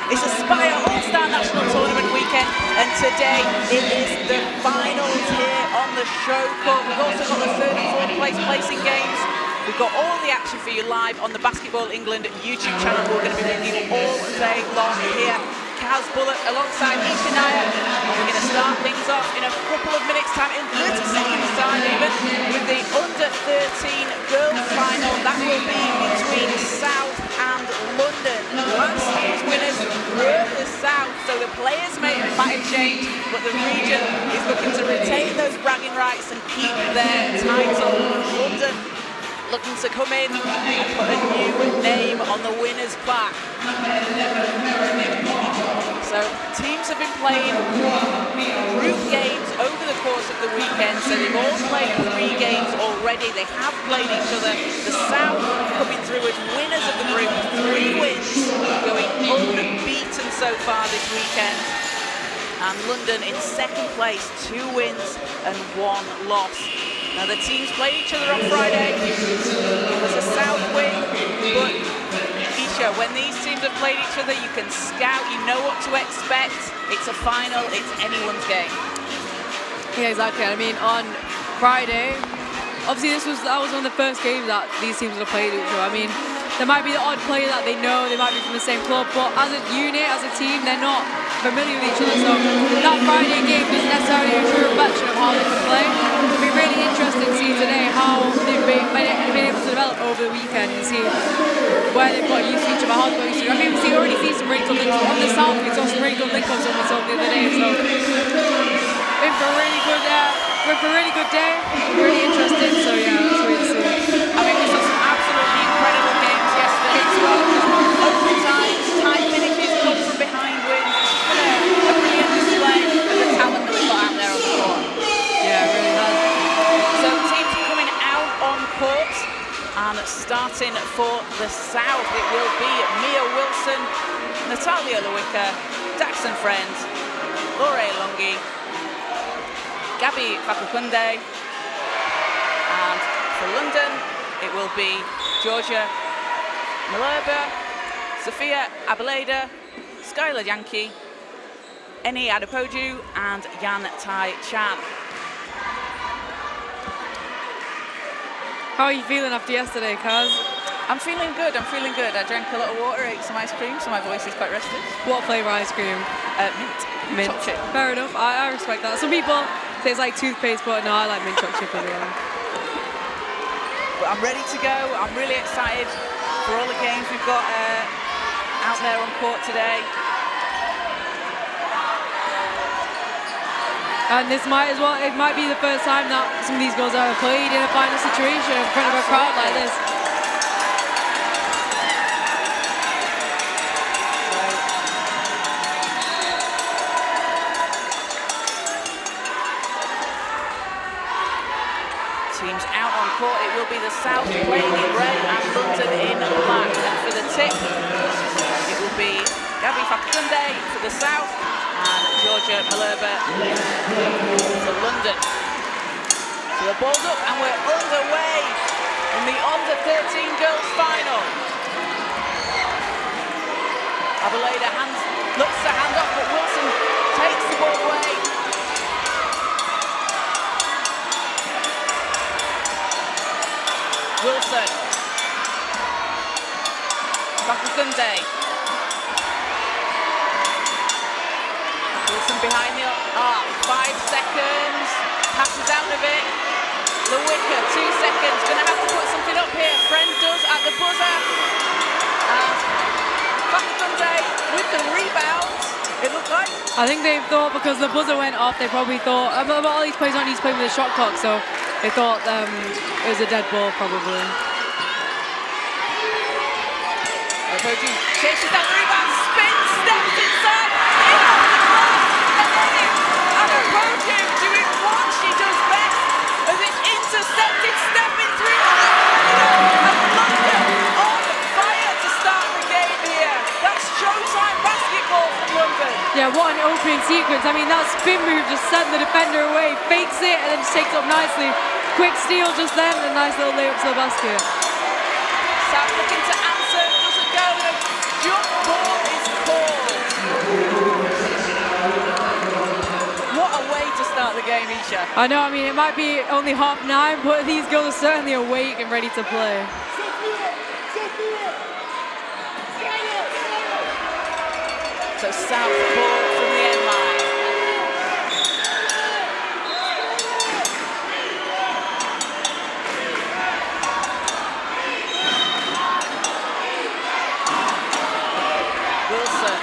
It's Aspire All-Star National Tournament weekend, and today it is the finals here on the show court. We've also got the third and fourth place placing games. We've got all the action for you live on the Basketball England YouTube channel. We're going to be bringing you all day long here. Kaz Bullock alongside Isha Nair. We're going to start things off in a couple of minutes' time, in 30 seconds' time even, with the under-13 girls final. That will be between South and London. Last year's winners were the South, so the players might have changed, but the region is looking to retain those bragging rights and keep their title. London looking to come in and put a new name on the winner's back. So teams have been playing group games over the course of the weekend, so they've all played 3 games already. They have played each other. The South coming through as winners of the group, 3 wins, going unbeaten so far this weekend. And London in second place, 2 wins and 1 loss. Now the teams played each other on Friday. It was a South win, but Isha, when these teams have played each other, you can scout, you know what to expect. It's a final, it's anyone's game. Yeah, exactly. I mean, on Friday, obviously that was one of the first games that these teams would have played each other. I mean, there might be the odd player that they know, they might be from the same club, but as a unit, as a team, they're not familiar with each other. So that Friday game isn't necessarily a true reflection of how they can play. It'll be really interesting to see today how they've been able to develop over the weekend and see where they've got used to each other, how they've got used to. I mean, we already see some really good links on the South. We saw some really good links on some the other day. So in for a really good day, really interesting. So yeah, that's what to see. I mean, we saw some absolutely incredible games yesterday as well. Open times, tight finishes, come from behind wins. A brilliant display of the talent that we've got out there on the court. Yeah, it really has. So teams coming out on court, and starting for the South, it will be Mia Wilson, Natalia Lewicker, Daxon Friend, Laura Longi, Gabby Fakukunde, and for London it will be Georgia Malerba, Sophia Abaleda, Skylar Yankee, Eni Adepoju, and Yan Tai Chan. How are you feeling after yesterday, Kaz? I'm feeling good, I drank a lot of water, ate some ice cream, so my voice is quite rested. What flavour ice cream? Mint. Mint. Chocolate chip. Fair enough, I respect that. Some people say it's like toothpaste, but no, I like mint chocolate chip as well. But I'm ready to go. I'm really excited for all the games we've got out there on court today. And this might as well, it might be the first time that some of these girls are played in a final situation in front of a crowd like this. Teams out on court, it will be the South playing in red and London in black. And for the tip, it will be Gabby Fakunde for the South and Georgia Malerba for London. So the ball's up and we're underway in the under-13 girls final. Abilada looks to hand off, but Wilson takes the ball away. Wilson. Fakunde. Wilson behind the arc. 5 seconds. Passes out of it. Lewicker, 2 seconds. Going to have to put something up here. Friend does at the buzzer. And Fakunde with the rebound. It looked like. I think they thought because the buzzer went off, they probably thought, all these players aren't used to playing with a shot clock, so they thought it was a dead ball, probably. Chases that rebound, spins, steps inside, in off the glass, and then Anapoju doing what she does best, as it's intercepted, stepping through, and London on fire to start the game here. That's showtime basketball from London. Yeah, what an opening sequence. I mean, that spin move just sent the defender away, fakes it, and then just takes it up nicely. Quick steal just then, and a nice little layup to the basket. South looking to answer, doesn't go, and a jump ball is called. What a way to start the game, Isha. I know, I mean, it might be only 9:30, but these girls are certainly awake and ready to play. So South ball from the end line. Wilson.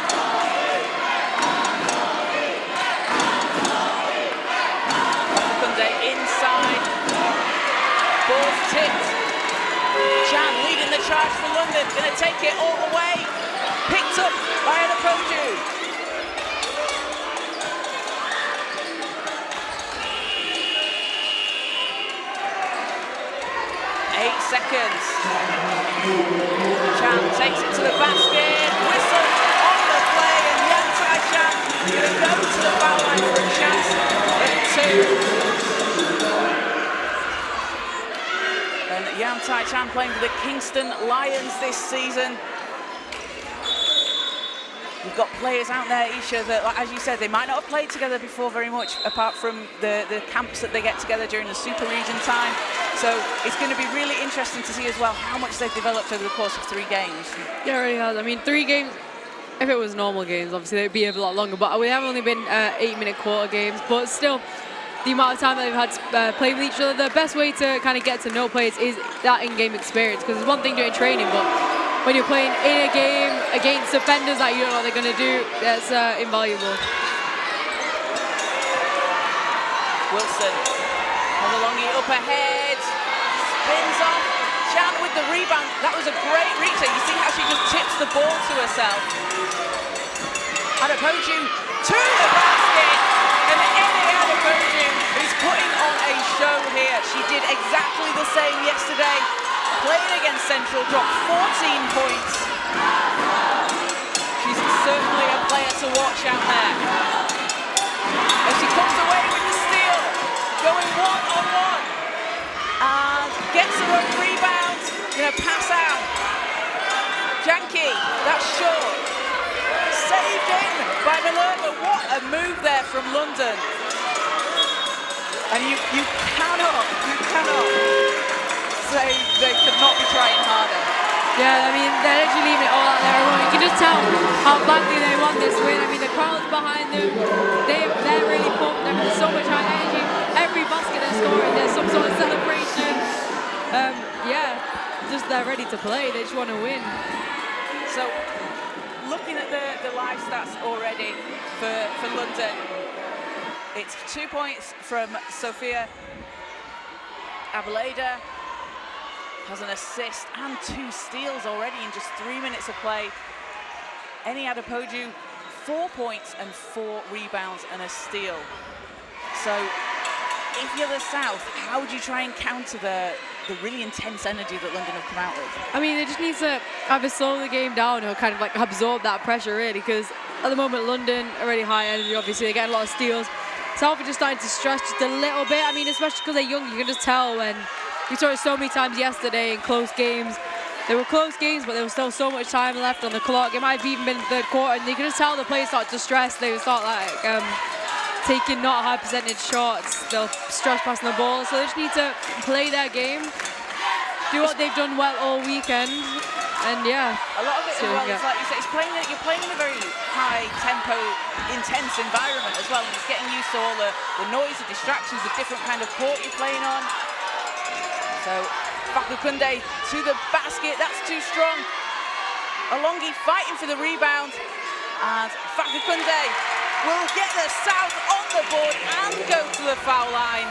Fakunde inside. Ball's tipped. Chan leading the charge for London. Going to take it all the way. Picked up by Anapoju. Eight seconds. Chan takes it to the basket. Whistle on the play, and Yantai Chan going to go to the foul line for a chance at 2. And Yantai Chan playing for the Kingston Lions this season. We've got players out there, Isha, that, like, as you said, they might not have played together before very much, apart from the camps that they get together during the Super Region time. So it's going to be really interesting to see as well how much they've developed over the course of 3 games. Yeah, it really has. I mean, 3 games, if it was normal games, obviously they'd be a lot longer, but we have only been 8-minute quarter games, but still, the amount of time that they've had to play with each other, the best way to kind of get to know players is that in-game experience, because it's one thing doing training, but when you're playing in a game against defenders that you don't know what they're going to do, that's invaluable. Wilson has a longie up ahead, spins off. Chan with the rebound. That was a great reach there. You see how she just tips the ball to herself. Anapoju to the basket, and Ene Anapoju is putting on a show here. She did exactly the same yesterday. Playing against Central, dropped 14 points. She's certainly a player to watch out there. And she comes away with the steal, going 1-on-1. And gets her own rebound, gonna pass out. Janky, that's short. Saved in by Malerba. What a move there from London. And you cannot say they could not be trying harder. Yeah, I mean, they're actually leaving it all out there. You can just tell how badly they want this win. I mean, the crowd's behind them. They're really pumped. They're so much high energy. Every basket they're scoring, there's some sort of celebration. Yeah, they're ready to play. They just want to win. So, looking at the live stats already for London, it's 2 points from Sophia. Abaleda has an assist and 2 steals already in just 3 minutes of play. Eni Adepoju, 4 points and 4 rebounds and a steal. So, if you're the South, how would you try and counter the really intense energy that London have come out with? I mean, they just need to either slow the game down or kind of like absorb that pressure, really, because at the moment, London are really high energy, obviously. They get a lot of steals. South are just starting to stress just a little bit. I mean, especially because they're young, you can just tell when we saw it so many times yesterday in close games. They were close games, but there was still so much time left on the clock. It might have even been the third quarter, and you can just tell the players start to stress. They would start like taking not high percentage shots. They'll stress passing the ball. So they just need to play their game, do what they've done well all weekend, and yeah. A lot of it as well, it's like you say, you're playing in a very high tempo, intense environment as well, and it's getting used to all the noise, the distractions, the different kind of court you're playing on. So Fakukunde to the basket, that's too strong. Alongi fighting for the rebound, and Fakukunde will get the South on the board and go to the foul line.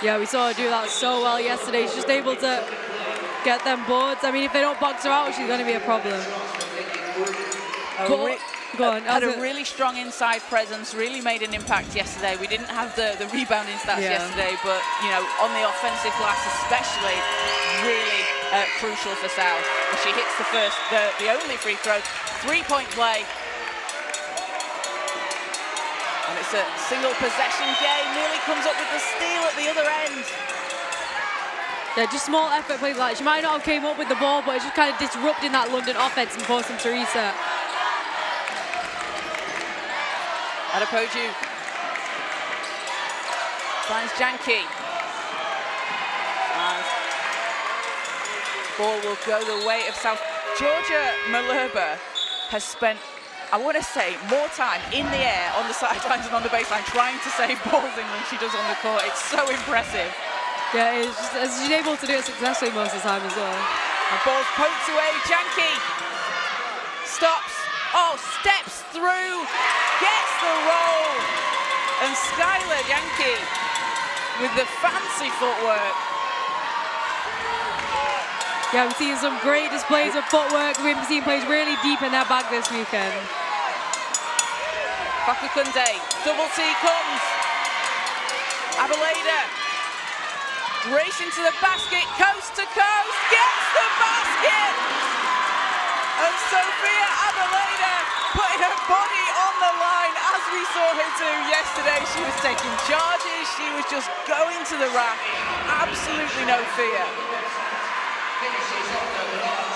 Yeah, we saw her do that so well yesterday. She's just able to get them boards. I mean, if they don't box her out, she's going to be a problem. Go on. Had a really strong inside presence, really made an impact yesterday. We didn't have the rebounding stats yesterday, but, you know, on the offensive glass especially, really crucial for South. And she hits the only free throw, 3-point play. And it's a single possession game, nearly comes up with the steal at the other end. Yeah, just small effort plays like that. She might not have came up with the ball, but it's just kind of disrupting that London offense and forcing them to reset. Adepoju finds Janki. And ball will go the way of South. Georgia Malerba has spent, I want to say, more time in the air on the sidelines and on the baseline trying to save balls in than she does on the court. It's so impressive. Yeah, it's just, she's able to do it successfully most of the time as well. And ball's poked away. Janki stops. Oh, steps through, gets the roll. And Skylar Janki with the fancy footwork. Yeah, we've seen some great displays of footwork. We've seen players really deep in their bag this weekend. Fakukunde, double T comes. Abaleda racing to the basket, coast to coast, gets the basket! And Sophia Abaleda putting her body on the line, as we saw her do yesterday. She was taking charges, she was just going to the rack, absolutely no fear.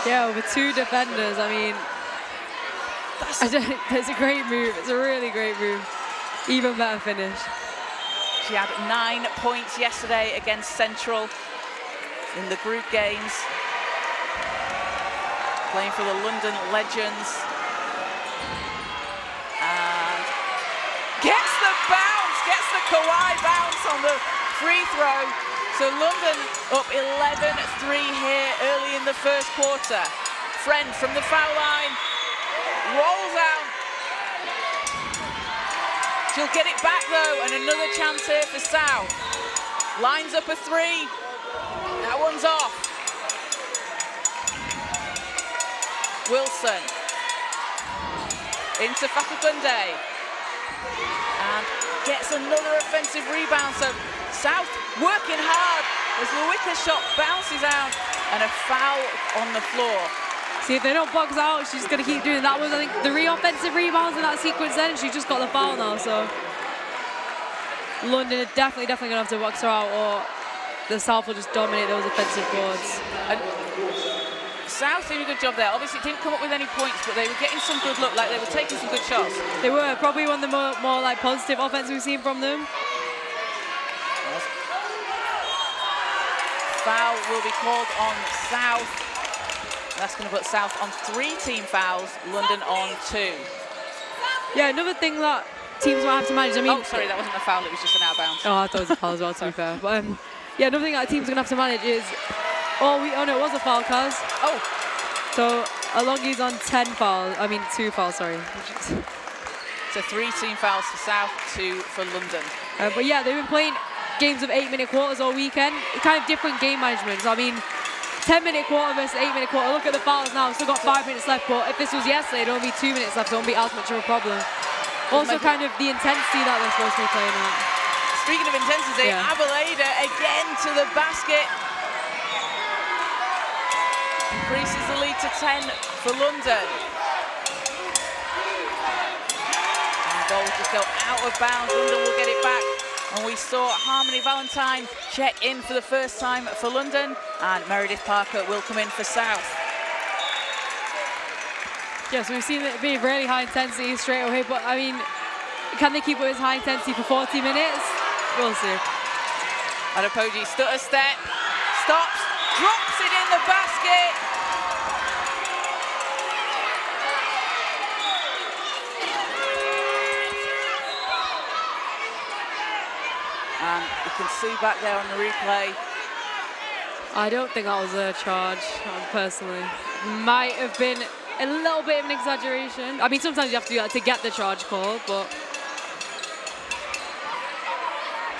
Yeah, over 2 defenders, I mean, it's a great move. It's a really great move. Even better finish. She had 9 points yesterday against Central in the group games. Playing for the London Legends. And gets the bounce, gets the Kawhi bounce on the free throw. So London up 11-3 here early in the first quarter. Friend from the foul line, rolls out. She'll get it back though, and another chance here for South. Lines up a 3. That one's off. Wilson into Fakukunde and gets another offensive rebound. So South working hard as Lewicka's shot bounces out and a foul on the floor. See, if they don't box out, she's going to keep doing that. Was, I think, the offensive rebounds in that sequence then. She just got the foul now, so London are definitely going to have to box her out, or the South will just dominate those offensive boards. And South doing a good job there. Obviously, it didn't come up with any points, but they were getting some good look, like they were taking some good shots. They were probably one of the more like positive offense we've seen from them. Foul will be called on South. That's going to put South on 3 team fouls, London on 2. Yeah, another thing that teams might have to manage. I mean, oh, sorry, that wasn't a foul, it was just an out of bounds. Oh, I thought it was a foul as well, to be fair. But yeah, another thing that teams are going to have to manage is Oh, no, it was a foul, Kaz. Oh. So Alongi's on 10 fouls. I mean, 2 fouls, sorry. So 3 team fouls for South, 2 for London. But yeah, they've been playing games of 8-minute quarters all weekend. Kind of different game management. So I mean, 10-minute quarter versus 8-minute quarter. Look at the fouls now. Still got 5 minutes left. But if this was yesterday, it'd only be 2 minutes left. So it won't be as much of a problem. Also, kind of the intensity that they're supposed to be playing at. Speaking of intensity, Abeleda again to the basket. Increases the lead to 10 for London. And goal will just go out of bounds. London will get it back. And we saw Harmony Valentine check in for the first time for London. And Meredith Parker will come in for South. Yeah, so we've seen it be really high intensity straight away. But I mean, can they keep it as high intensity for 40 minutes? We'll see. Adepoji stutter step, stops, drops it in the basket. And you can see back there on the replay. I don't think that was a charge, personally. Might have been a little bit of an exaggeration. I mean, sometimes you have to do that to get the charge call, but...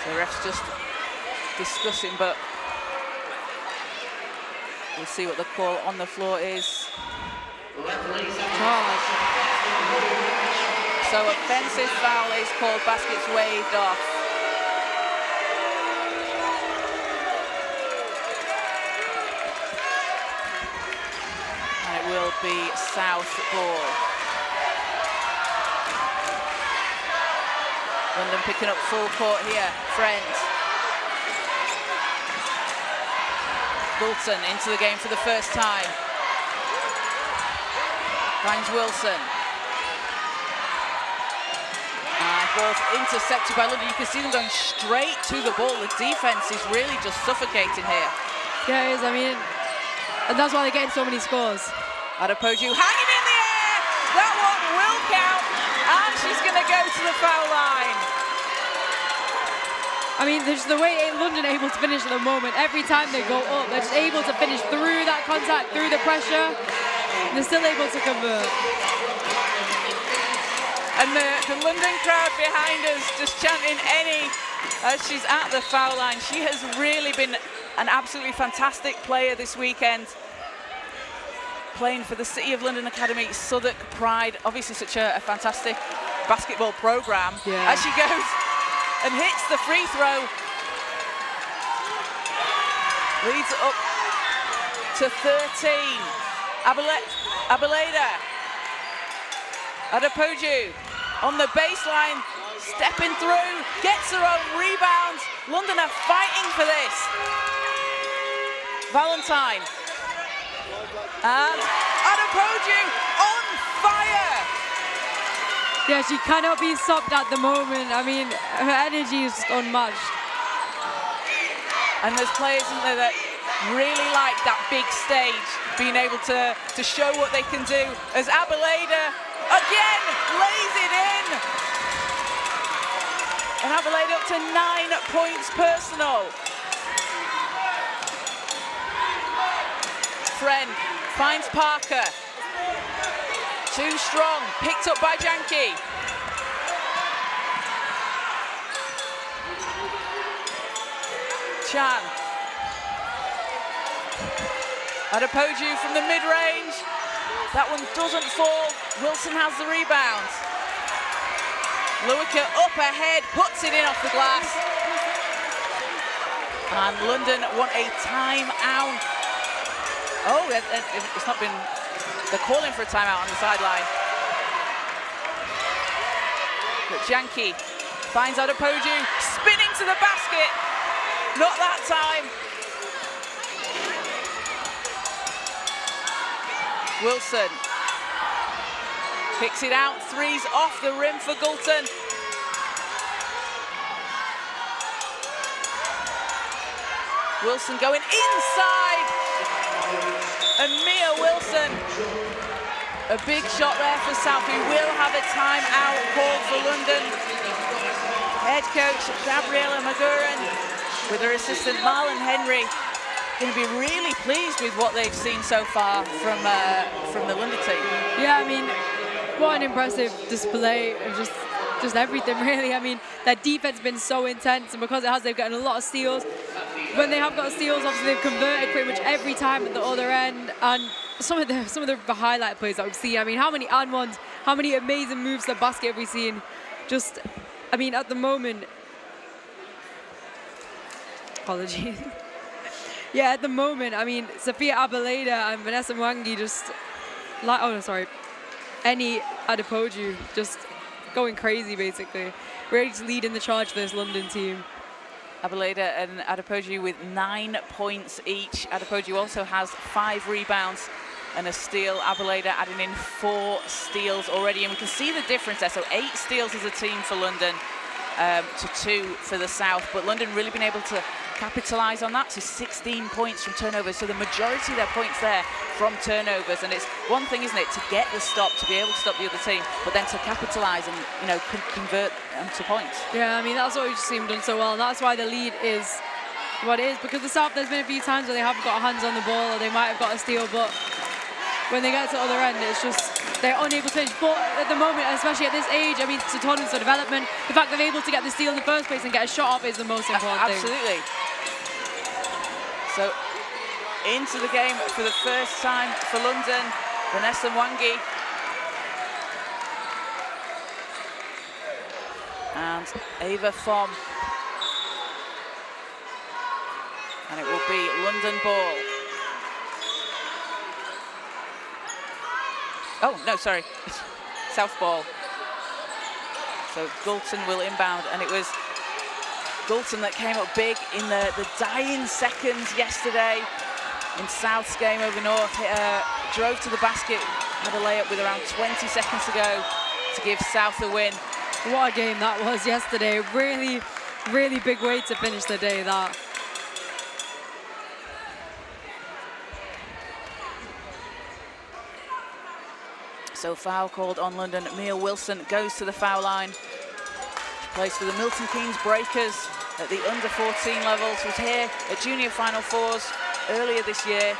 So the ref's just discussing, but we'll see what the call on the floor is. Charge. So offensive foul is called, basket's waved off. And it will be South ball. London picking up full court here, Friend. Goulton into the game for the first time. Finds Wilson. And ball's intercepted by London. You can see them going straight to the ball. The defense is really just suffocating here. Yeah, it is. I mean, and that's why they're getting so many scores. Adepoju hanging in the air. That one will count. And she's going to go to the foul line. I mean, there's the way London are able to finish at the moment. Every time they go up, they're just able to finish through that contact, through the pressure. They're still able to convert. And the London crowd behind us just chanting Any as she's at the foul line. She has really been an absolutely fantastic player this weekend. Playing for the City of London Academy, Southwark Pride. Obviously such a fantastic basketball program. Yeah. As she goes and hits the free throw. Leads it up to 13. Abeleda. Adepoju on the baseline, stepping through, gets her own rebounds. London are fighting for this. Valentine. And Adepoju on fire. Yeah, she cannot be stopped at the moment. I mean, her energy is just unmatched. And there's players in there that really like that big stage, being able to show what they can do. As Abeleda again lays it in. And Abeleda up to 9 points personal. Friend finds Parker. Too strong, picked up by Janky. Chan. Adepoju from the mid-range. That one doesn't fall. Wilson has the rebound. Lewicka up ahead, puts it in off the glass. And London want a timeout. Oh, it's not been... They're calling for a timeout on the sideline. But Janky finds Adepoju, spinning to the basket. Not that time. Wilson kicks it out, threes off the rim for Goulton. Wilson going inside. And Mia Wilson, a big shot there for South, who will have a timeout called for London. Head coach Gabriella Maguren with her assistant Marlon Henry going to be really pleased with what they've seen so far from the London team. Yeah, I mean, what an impressive display of just everything, really. I mean, their defense has been so intense, and because it has, they've gotten a lot of steals. When they have got steals, obviously they've converted pretty much every time at the other end. And some of the highlight plays that we've seen. I mean, how many and ones, how many amazing moves to the basket have we seen? Just, I mean, at the moment. Apologies. Yeah, at the moment, I mean, Sophia Abaleda and Vanessa Mwangi just, like, oh no, sorry, Eni Adepoju just going crazy, basically. Really just leading the charge for this London team. Abaleda and Adepoju with 9 points each. Adepoju also has 5 rebounds and a steal. Abaleda adding in 4 steals already, and we can see the difference there. So 8 steals as a team for London to 2 for the South, but London really been able to capitalise on that. So 16 points from turnovers, so the majority of their points there from turnovers. And it's one thing, isn't it, to get the stop, to be able to stop the other team, but then to capitalise and, you know, convert to points. Yeah, I mean, that's what we've seen done so well, and that's why the lead is what it is. Because the South, there's been a few times where they haven't got hands on the ball, or they might have got a steal, but when they get to the other end, it's just they're unable to finish. But at the moment, especially at this age, I mean, to tournaments or development, the fact they're able to get the steal in the first place and get a shot off is the most important thing. Absolutely. So into the game for the first time for London, Vanessa Mwangi. And Ava Fom. And it will be London ball. Oh, no, sorry. South ball. So Galton will inbound, and it was Galton that came up big in the dying seconds yesterday in South's game over North. Drove to the basket, had a layup with around 20 seconds to go to give South the win. What a game that was yesterday. Really, really big way to finish the day, that. So foul called on London. Mia Wilson goes to the foul line. She plays for the Milton Keynes Breakers at the under 14 level. She was here at Junior Final Fours earlier this year.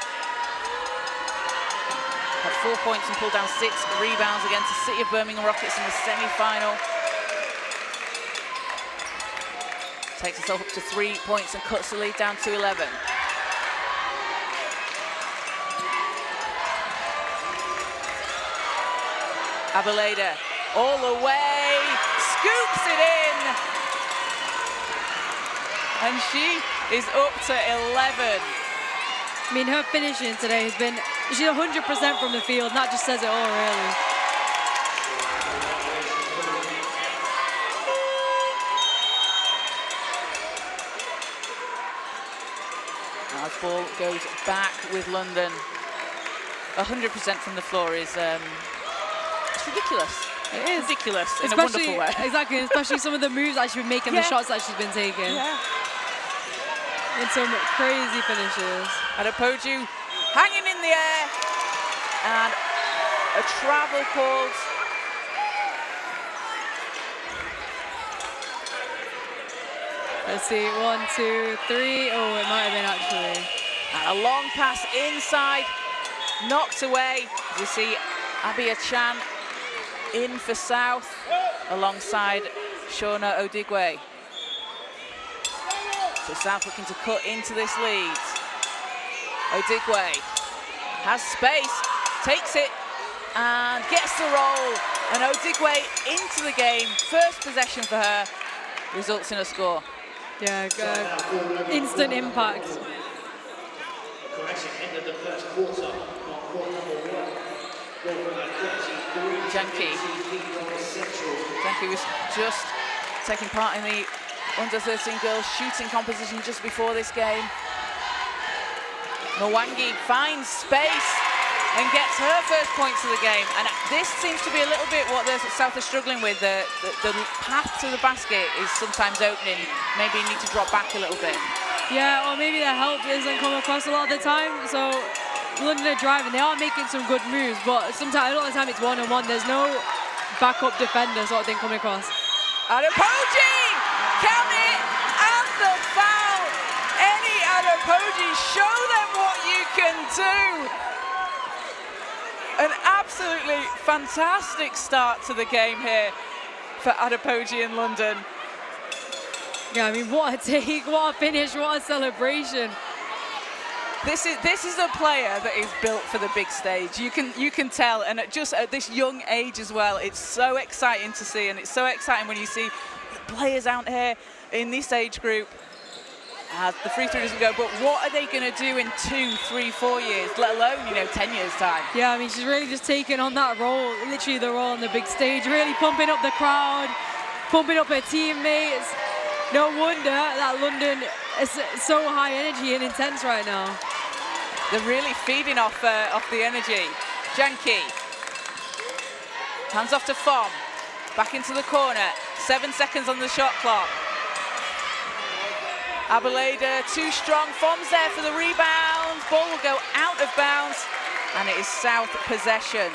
Had 4 points and pulled down 6 rebounds against the City of Birmingham Rockets in the semi-final. Takes herself up to 3 points and cuts the lead down to 11. Abaleda all the way, scoops it in. And she is up to 11. I mean, her finishing today has been, she's 100% from the field, and that just says it all, really. Now the ball goes back with London. 100% from the floor is it's ridiculous. It is ridiculous in a wonderful way. Exactly, especially some of the moves that she's been making, the shots that she's been taking. Yeah. And some crazy finishes. Adepoju hanging in the air, and a travel called. Let's see, 1, 2, 3. Oh, it might have been actually. And a long pass inside, knocked away. You see Abia Chan in for South alongside Shauna Odigwe. So South looking to cut into this lead. Odigwe has space, takes it and gets the roll. And Odigwe into the game. First possession for her results in a score. Yeah, instant impact. Janki was just taking part in the under-13 girls shooting competition just before this game. Mwangi finds space and gets her first points of the game. And this seems to be a little bit what the South are struggling with. The path to the basket is sometimes opening. Maybe you need to drop back a little bit. Yeah, or maybe their help doesn't come across a lot of the time. So London are driving. They are making some good moves, but sometimes, a lot of the time, it's one-on-one. There's no backup defender sort of thing coming across. Adepoju! Count it! And the foul! Eni Adepoju, show them can do. An absolutely fantastic start to the game here for Adepoji in London. Yeah, I mean, what a take, what a finish, what a celebration. This is a player that is built for the big stage. You can tell, and just at this young age as well, it's so exciting to see, and it's so exciting when you see players out here in this age group. The free throw doesn't go, but what are they going to do in 2, 3, 4 years, let alone 10 years time? Yeah, I mean, she's really just taking on that role, literally the role on the big stage, really pumping up the crowd, pumping up her teammates. No wonder that London is so high energy and intense right now. They're really feeding off the energy. Janki. Hands off to Fom. Back into the corner. 7 seconds on the shot clock. Abeleda too strong. Fom's there for the rebound. Ball will go out of bounds. And it is South possession.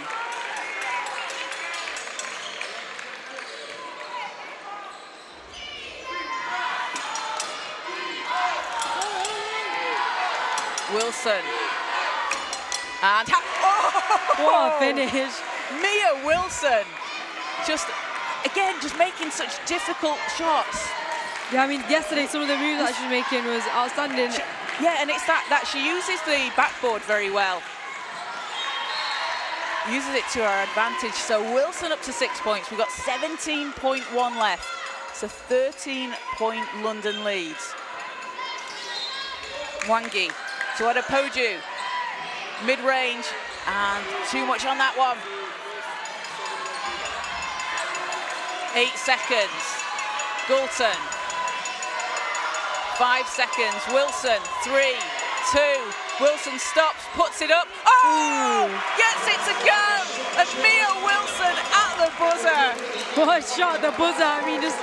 Wilson. And what a finish. Mia Wilson. Just making such difficult shots. Yeah, I mean, yesterday some of the moves that she was making was outstanding. And it's that she uses the backboard very well. Uses it to her advantage. So Wilson up to 6 points. We've got 17.1 left. It's a 13-point London lead. Mwangi to Adepoju. Mid-range, and too much on that one. 8 seconds. Goulton. 5 seconds. Wilson. 3, 2. Wilson stops, puts it up. Oh! Gets it to go! And Mia Wilson at the buzzer. What a shot at the buzzer. I mean, just...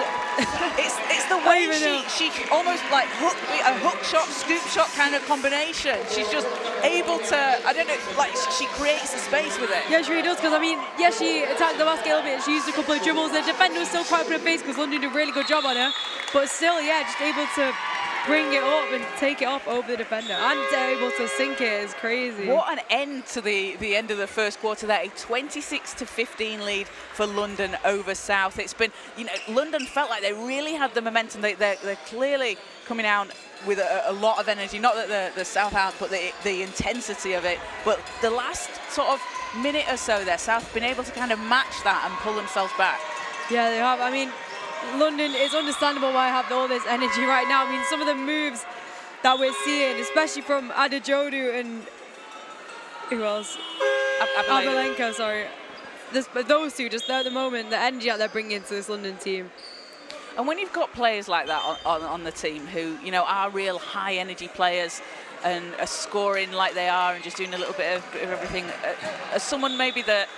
it's the way she almost like a hook shot, scoop shot kind of combination. She's just able to, I don't know, like she creates the space with it. Yeah, she really does, because I mean, yeah, she attacked the basket a little bit. She used a couple of dribbles. The defender was still quite up in her face because London did a really good job on her. But still, yeah, just able to bring it up and take it off over the defender, and able to sink it is crazy. What an end to the end of the first quarter there. A 26-15 lead for London over South. It's been, London felt like they really had the momentum. They're clearly coming out with a lot of energy. Not that the South aren't, but the intensity of it. But the last sort of minute or so there, South have been able to kind of match that and pull themselves back. Yeah, they have. I mean, London, it's understandable why I have all this energy right now. I mean, some of the moves that we're seeing, especially from Adejodu and who else? Abelenka, sorry. Those two, just at the moment, the energy that they're bringing to this London team. And when you've got players like that on the team who, are real high energy players and are scoring like they are and just doing a little bit of everything, as someone maybe that,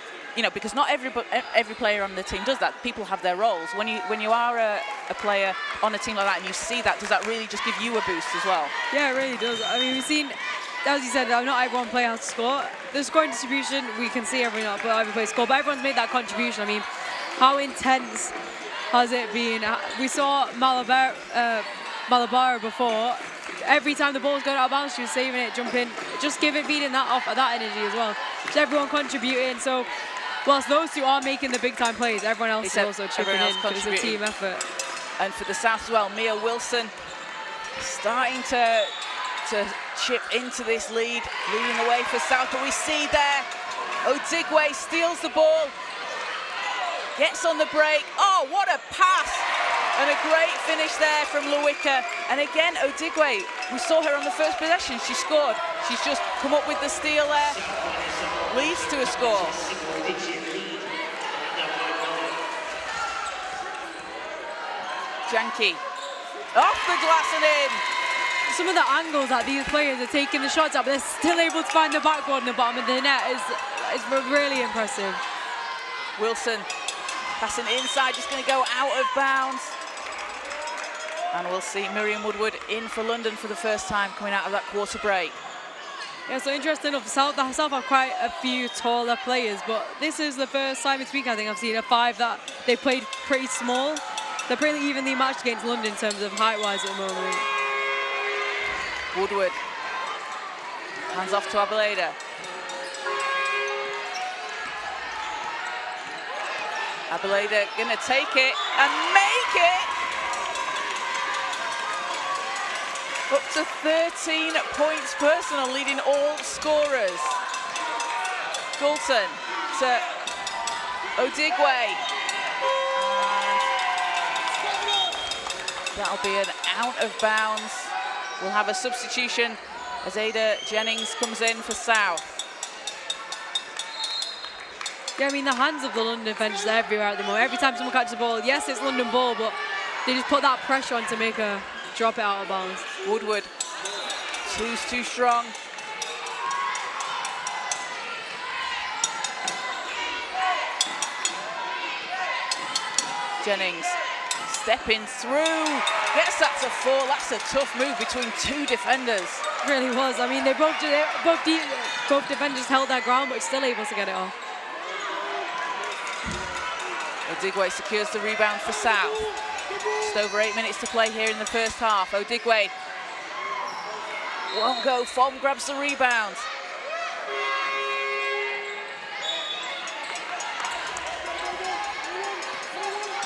because not every player on the team does that. People have their roles. When you are a player on a team like that and you see that, does that really just give you a boost as well? Yeah, it really does. I mean, we've seen, as you said, not everyone player has to score. The scoring distribution, we can see every player score, but everyone's made that contribution. I mean, how intense has it been? We saw Malabara before. Every time the ball's going out of bounds, she was saving it, jumping, just feeding that off of that energy as well. Just everyone contributing. So whilst those two are making the big time plays, everyone else is also chipping in. It's a team effort. And for the South as well, Mia Wilson starting to chip into this lead, leading the way for South. But we see there, Odigwe steals the ball, gets on the break. Oh, what a pass! And a great finish there from Lewicka. And again, Odigwe, we saw her on the first possession. She scored. She's just come up with the steal there. Leads to a score. Janki. Off the glass and in. Some of the angles that these players are taking the shots at, but they're still able to find the backboard in the bottom of the net is really impressive. Wilson passing inside, just going to go out of bounds. And we'll see Miriam Woodward in for London for the first time coming out of that quarter break. Yeah, so interesting enough, South have quite a few taller players, but this is the first time this week I think I've seen a 5 that they played pretty small. They're pretty evenly matched against London in terms of height-wise at the moment. Woodward. Hands off to Abeleda. Abeleda gonna take it and make it! Up to 13 points personal, leading all scorers. Goulton to Odigwe. And that'll be an out of bounds. We'll have a substitution as Ada Jennings comes in for South. Yeah, I mean, the hands of the London defenders are everywhere at the moment. Every time someone catches the ball, yes, it's London ball, but they just put that pressure on to make her drop it out of bounds. Woodward, too strong. Jennings stepping through, gets that to fall. That's a tough move between two defenders. It really was. I mean, both defenders held their ground, but still able to get it off. Odigwe secures the rebound for South. Just over 8 minutes to play here in the first half. Odigwe won't go. Fom grabs the rebound.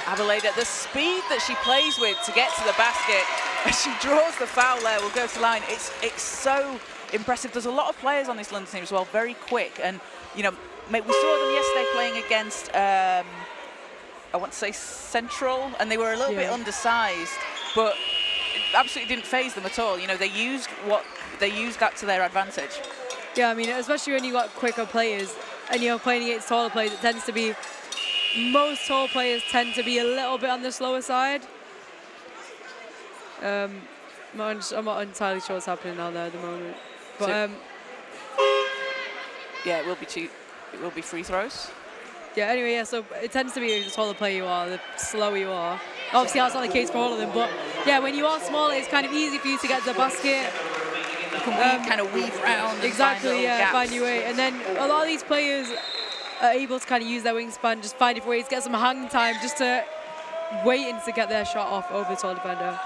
Abeleda, the speed that she plays with to get to the basket as she draws the foul there, will go to line. It's so impressive. There's a lot of players on this London team as well, very quick. And, you know, we saw them yesterday playing against, I want to say Central, and they were a little bit undersized, but it absolutely didn't faze them at all. You know, they used that to their advantage. Yeah, I mean, especially when you got quicker players and you're playing against taller players, it tends to be, most tall players tend to be a little bit on the slower side. I'm not entirely sure what's happening now there at the moment. But yeah, it will be free throws. Yeah, anyway, yeah, so it tends to be the taller player you are, the slower you are. Obviously, that's not the case for all of them, but yeah, when you are smaller, it's kind of easy for you to get to the basket. You can kind of weave around. Exactly, yeah, find your way. And then a lot of these players are able to kind of use their wingspan, just find different ways, get some hang time, just to waiting to get their shot off over the tall defender.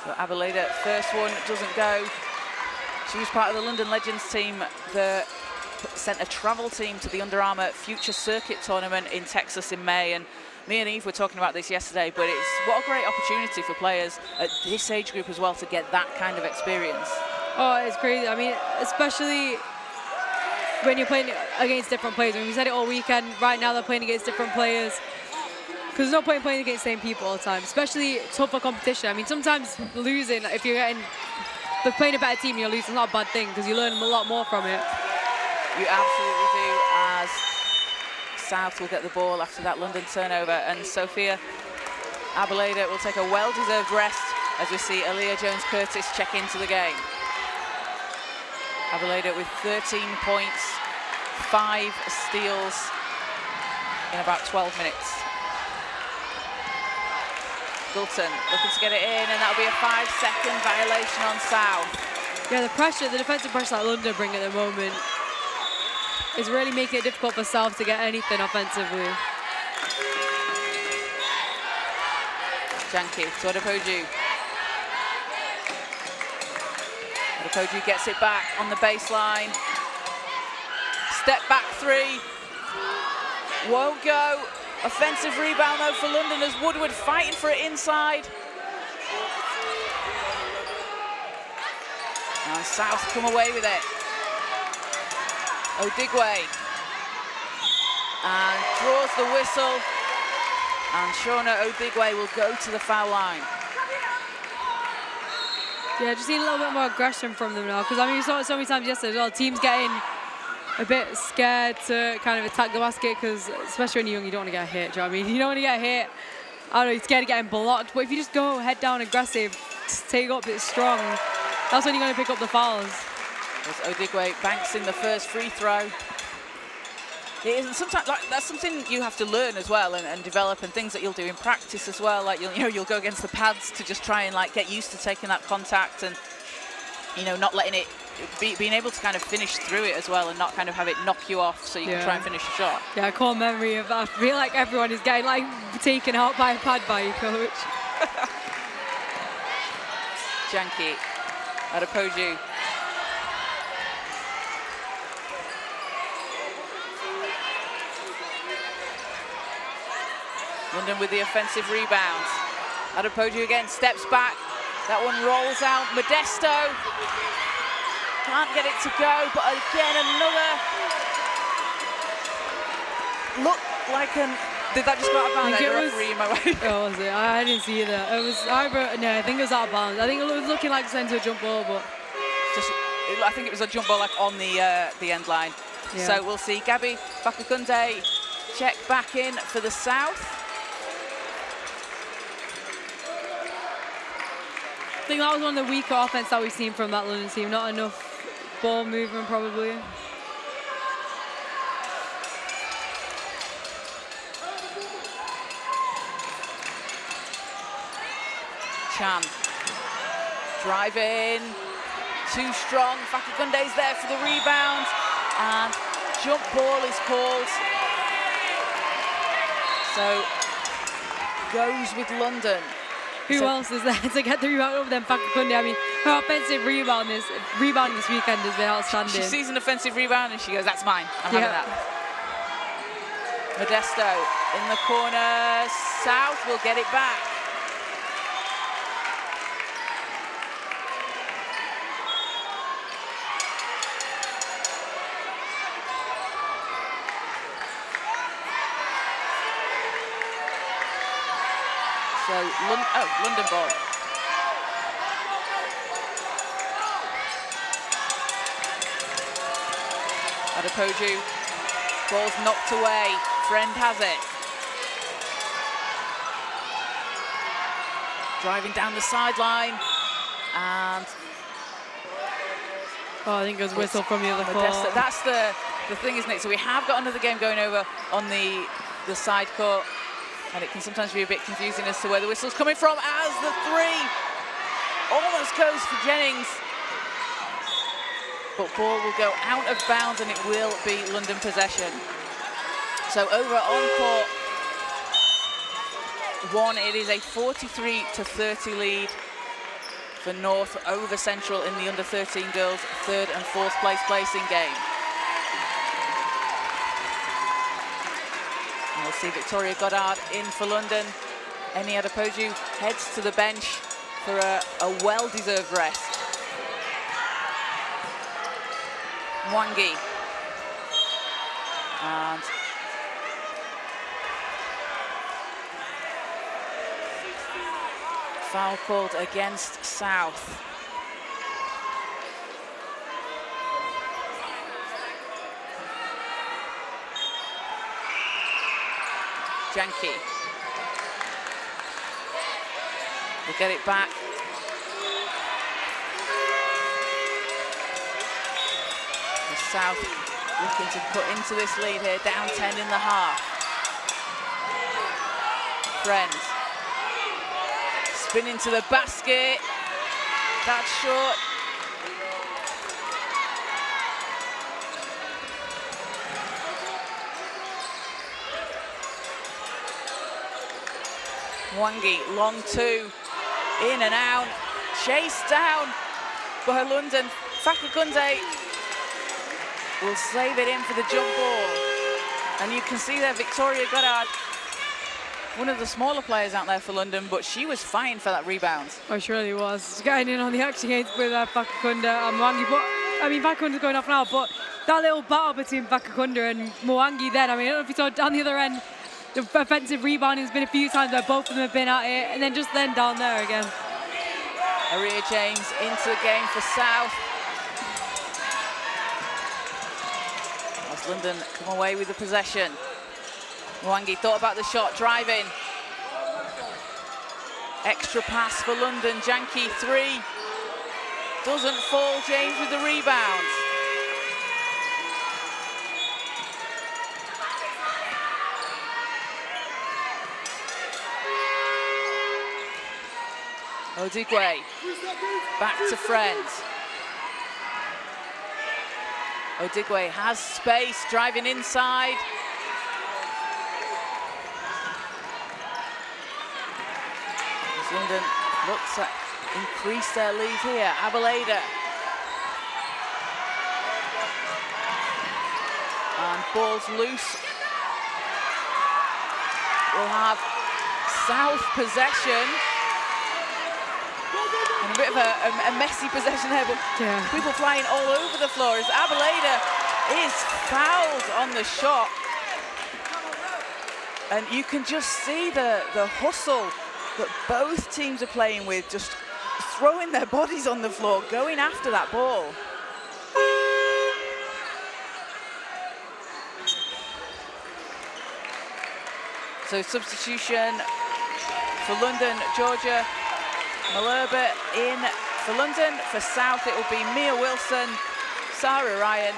So Abeleda, first one doesn't go. She was part of the London Legends team that sent a travel team to the Under Armour Future Circuit tournament in Texas in May, and me and Eve were talking about this yesterday, but what a great opportunity for players at this age group as well to get that kind of experience. Oh, it's crazy. I mean, especially when you're playing against different players. I mean, we said it all weekend. Right now they're playing against different players, because there's no point in playing against the same people all the time, especially tougher competition. I mean, sometimes losing, if playing a better team, you're losing, it's not a bad thing, because you learn a lot more from it. You absolutely do, as South will get the ball after that London turnover, and Sophia Abeleda will take a well-deserved rest as we see Aaliyah Jones-Curtis check into the game. Abeleda with 13 points, 5 steals in about 12 minutes. Goulton looking to get it in, and that'll be a 5-second violation on South. Yeah, the defensive pressure that London bring at the moment is really making it difficult for South to get anything offensively. Janki to Adepoju. Adepoju gets it back on the baseline. Step back three. Won't go. Offensive rebound though for London as Woodward fighting for it inside. And South come away with it. Odigwe. And draws the whistle. And Shauna Odigwe will go to the foul line. Yeah, just need a little bit more aggression from them now, because I mean, we saw it so many times yesterday as well. Teams getting a bit scared to kind of attack the basket, because especially when you're young, you don't want to get hit. Do you know what I mean? You don't want to get hit. I don't know, you're scared of getting blocked, but if you just go head down aggressive, just take up, it's strong, that's when you're going to pick up the fouls. As Odigwe banks in the first free throw. It isn't sometimes that's something you have to learn as well and develop, and things that you'll do in practice as well. Like you'll go against the pads to just try and like get used to taking that contact, and not letting it being able to kind of finish through it as well, and not kind of have it knock you off so you can try and finish a shot. Yeah, core memory of that. I feel like everyone is getting like taken out by a pad by your coach. Janki, Adepoju. London with the offensive rebound. Adepoju again steps back. That one rolls out. Modesto can't get it to go, but again another look like an. Did that just go out of bounds? The referee in my way. Oh, was it? I didn't see that. It was either. No, I think it was out of bounds. I think it was looking like sent to a jump ball, but just. I think it was a jump ball like on the end line. Yeah. So we'll see. Gabby Fakukunde check back in for the South. I think that was one of the weaker offense that we've seen from that London team. Not enough ball movement, probably. Chan driving, too strong. Fakukunde's there for the rebound, and jump ball is called. So goes with London. Who else is there to get the rebound over than Fakukunde? I mean, her offensive rebound this weekend has been outstanding. She sees an offensive rebound and she goes, "That's mine. I'm having that." Modesto in the corner. South will get it back. So, London ball. Adepoju, ball's knocked away. Friend has it. Driving down the sideline, and I think it was whistle from the other court. That's the thing, isn't it? So we have got another game going over on the side court. And it can sometimes be a bit confusing as to where the whistle's coming from, as the three almost goes for Jennings. But ball will go out of bounds and it will be London possession. So over on court one, it is a 43-30 lead for North over Central in the under-13 girls 3rd and 4th place placing game. We'll see Victoria Goddard in for London. Eni Adepoju heads to the bench for a well-deserved rest. Mwangi. And foul called against South. Janke will get it back. The South looking to put into this lead here, down 10 in the half. Friend spin into the basket. That's short. Mwangi, long two, in and out, chased down by London. Fakukunde will save it in for the jump ball. And you can see there Victoria Goddard, one of the smaller players out there for London, but she was fine for that rebound. Oh, she really was. She's getting in on the action with Fakukunde and Mwangi. But, I mean, Fakukunde's going off now, but that little battle between Fakukunde and Mwangi then, I mean, I don't know if you saw down the other end, the offensive rebounding has been a few times where both of them have been at it, and then just then down there again. Aria James into the game for South. As London come away with the possession. Mwangi thought about the shot, driving. Extra pass for London, Janke three. Doesn't fall, James with the rebound. Odigwe, back to Friend. Odigwe has space, driving inside. As London looks to increase their lead here. Abaleda. And ball's loose. We'll have South possession. And a bit of a messy possession there, but people flying all over the floor as Abeleda is fouled on the shot. And you can just see the hustle that both teams are playing with, just throwing their bodies on the floor, going after that ball. So substitution for London, Georgia Malerba in for London. For South, it will be Mia Wilson, Sarah Ryan.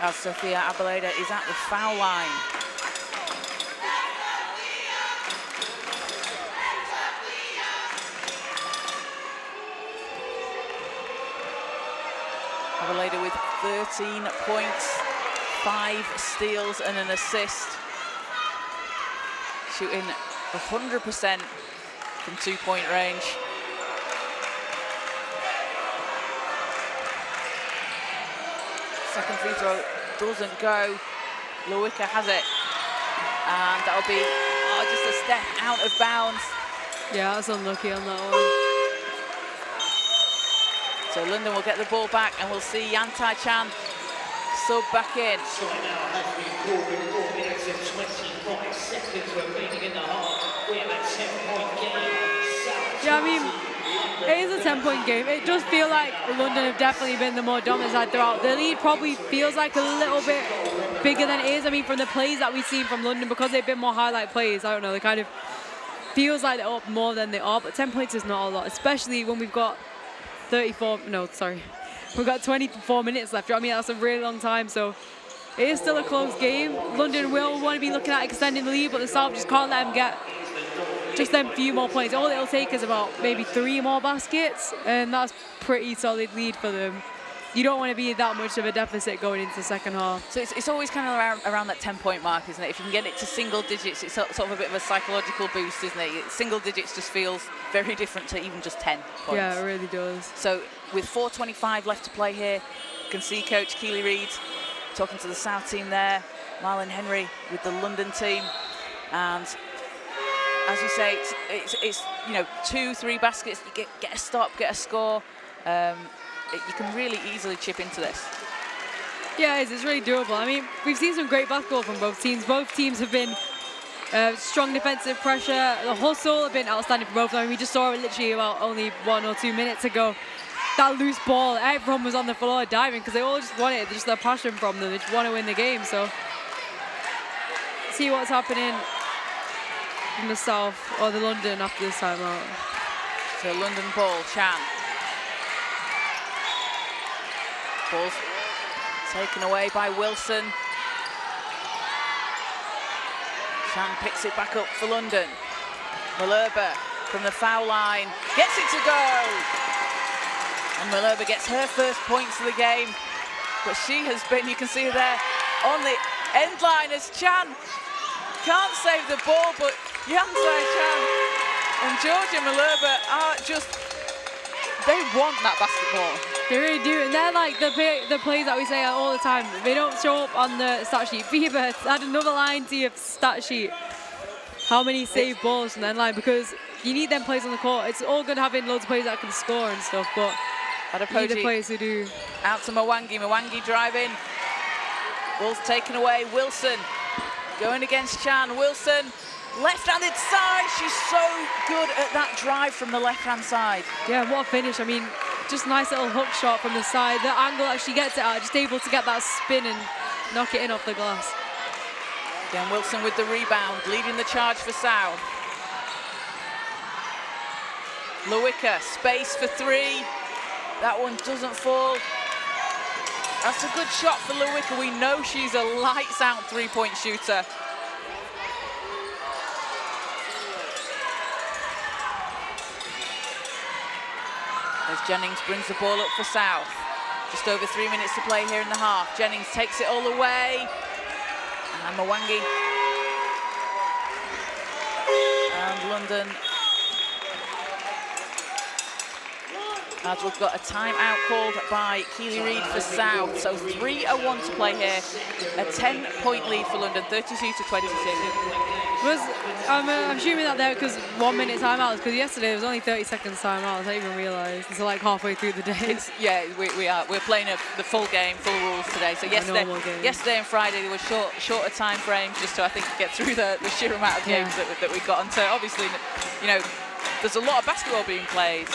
As Sophia Abeleda is at the foul line. Abeleda with 13 points, 5 steals and an assist. Shooting 100% from two-point range. Second free throw doesn't go. Lewicka has it. And that'll be just a step out of bounds. Yeah, that's unlucky on that one. So London will get the ball back and we'll see Yantai Chan sub back in. So now has been called with 4 minutes and 25 seconds remaining in the half. We have a 10-point game. Yeah, I mean, it is a 10-point game. It does feel like London have definitely been the more dominant side throughout. The lead probably feels like a little bit bigger than it is. I mean, from the plays that we've seen from London, because they've been more highlight plays, I don't know, they kind of feels like they're up more than they are, but 10 points is not a lot, especially when we've got 24 minutes left. I mean, that's a really long time, so it is still a close game. London will want to be looking at extending the lead, but the South just can't let them get just them few more points. All it'll take is about maybe 3 more baskets, and that's pretty solid lead for them. You don't want to be that much of a deficit going into the second half. So it's always kind of around that 10-point mark, isn't it? If you can get it to single digits, it's sort of a bit of a psychological boost, isn't it? Single digits just feels very different to even just 10 points. Yeah, it really does. So with 4:25 left to play here, you can see Coach Keely Reid talking to the South team there, Marlon Henry with the London team, and as you say, it's you know, 2-3 baskets, you get a stop, get a score. You can really easily chip into this. Yeah, it's really doable. I mean, we've seen some great basketball from both teams. Both teams have been strong defensive pressure. The hustle have been outstanding for both of them. I mean, we just saw it literally about only 1 or 2 minutes ago. That loose ball, everyone was on the floor diving because they all just want it. Just their passion from them. They just want to win the game. So, see what's happening in the South or the London after this time out. So London ball, Chan. Ball's taken away by Wilson. Chan picks it back up for London. Malerba from the foul line gets it to go. And Malerba gets her first points of the game. But she has been, you can see her there, on the end line as Chan can't save the ball, but Yantai Chan and Georgia Malerba are just, they want that basketball. They really do, and they're like the plays that we say all the time. They don't show up on the stat sheet. Fever, add another line to your stat sheet. How many saved balls from the end line? Because you need them plays on the court. It's all good having loads of players that can score and stuff, but you need the players who do. Out to Mwangi. Mwangi driving. Ball's taken away. Wilson going against Chan. Wilson, left-handed side. She's so good at that drive from the left-hand side. Yeah, what a finish. I mean, just a nice little hook shot from the side. The angle that she gets it at, just able to get that spin and knock it in off the glass. Again, Wilson with the rebound, leading the charge for South. Lewicka, space for 3. That one doesn't fall. That's a good shot for Lewicka. We know she's a lights-out three-point shooter. As Jennings brings the ball up for South. Just over 3 minutes to play here in the half. Jennings takes it all away. And Mwangi. And London as we've got a timeout called by Keely Reid for South. So 3:01 to play here. A 10-point lead for London, 32-22. I'm assuming that there because 1 minute timeouts, because yesterday it was only 30 seconds timeouts. I didn't even realise until like halfway through the day. Yeah, we're playing the full game, full rules today. So yesterday and Friday there were shorter time frames just to, I think, get through the sheer amount of games that we got. And so obviously, you know, there's a lot of basketball being played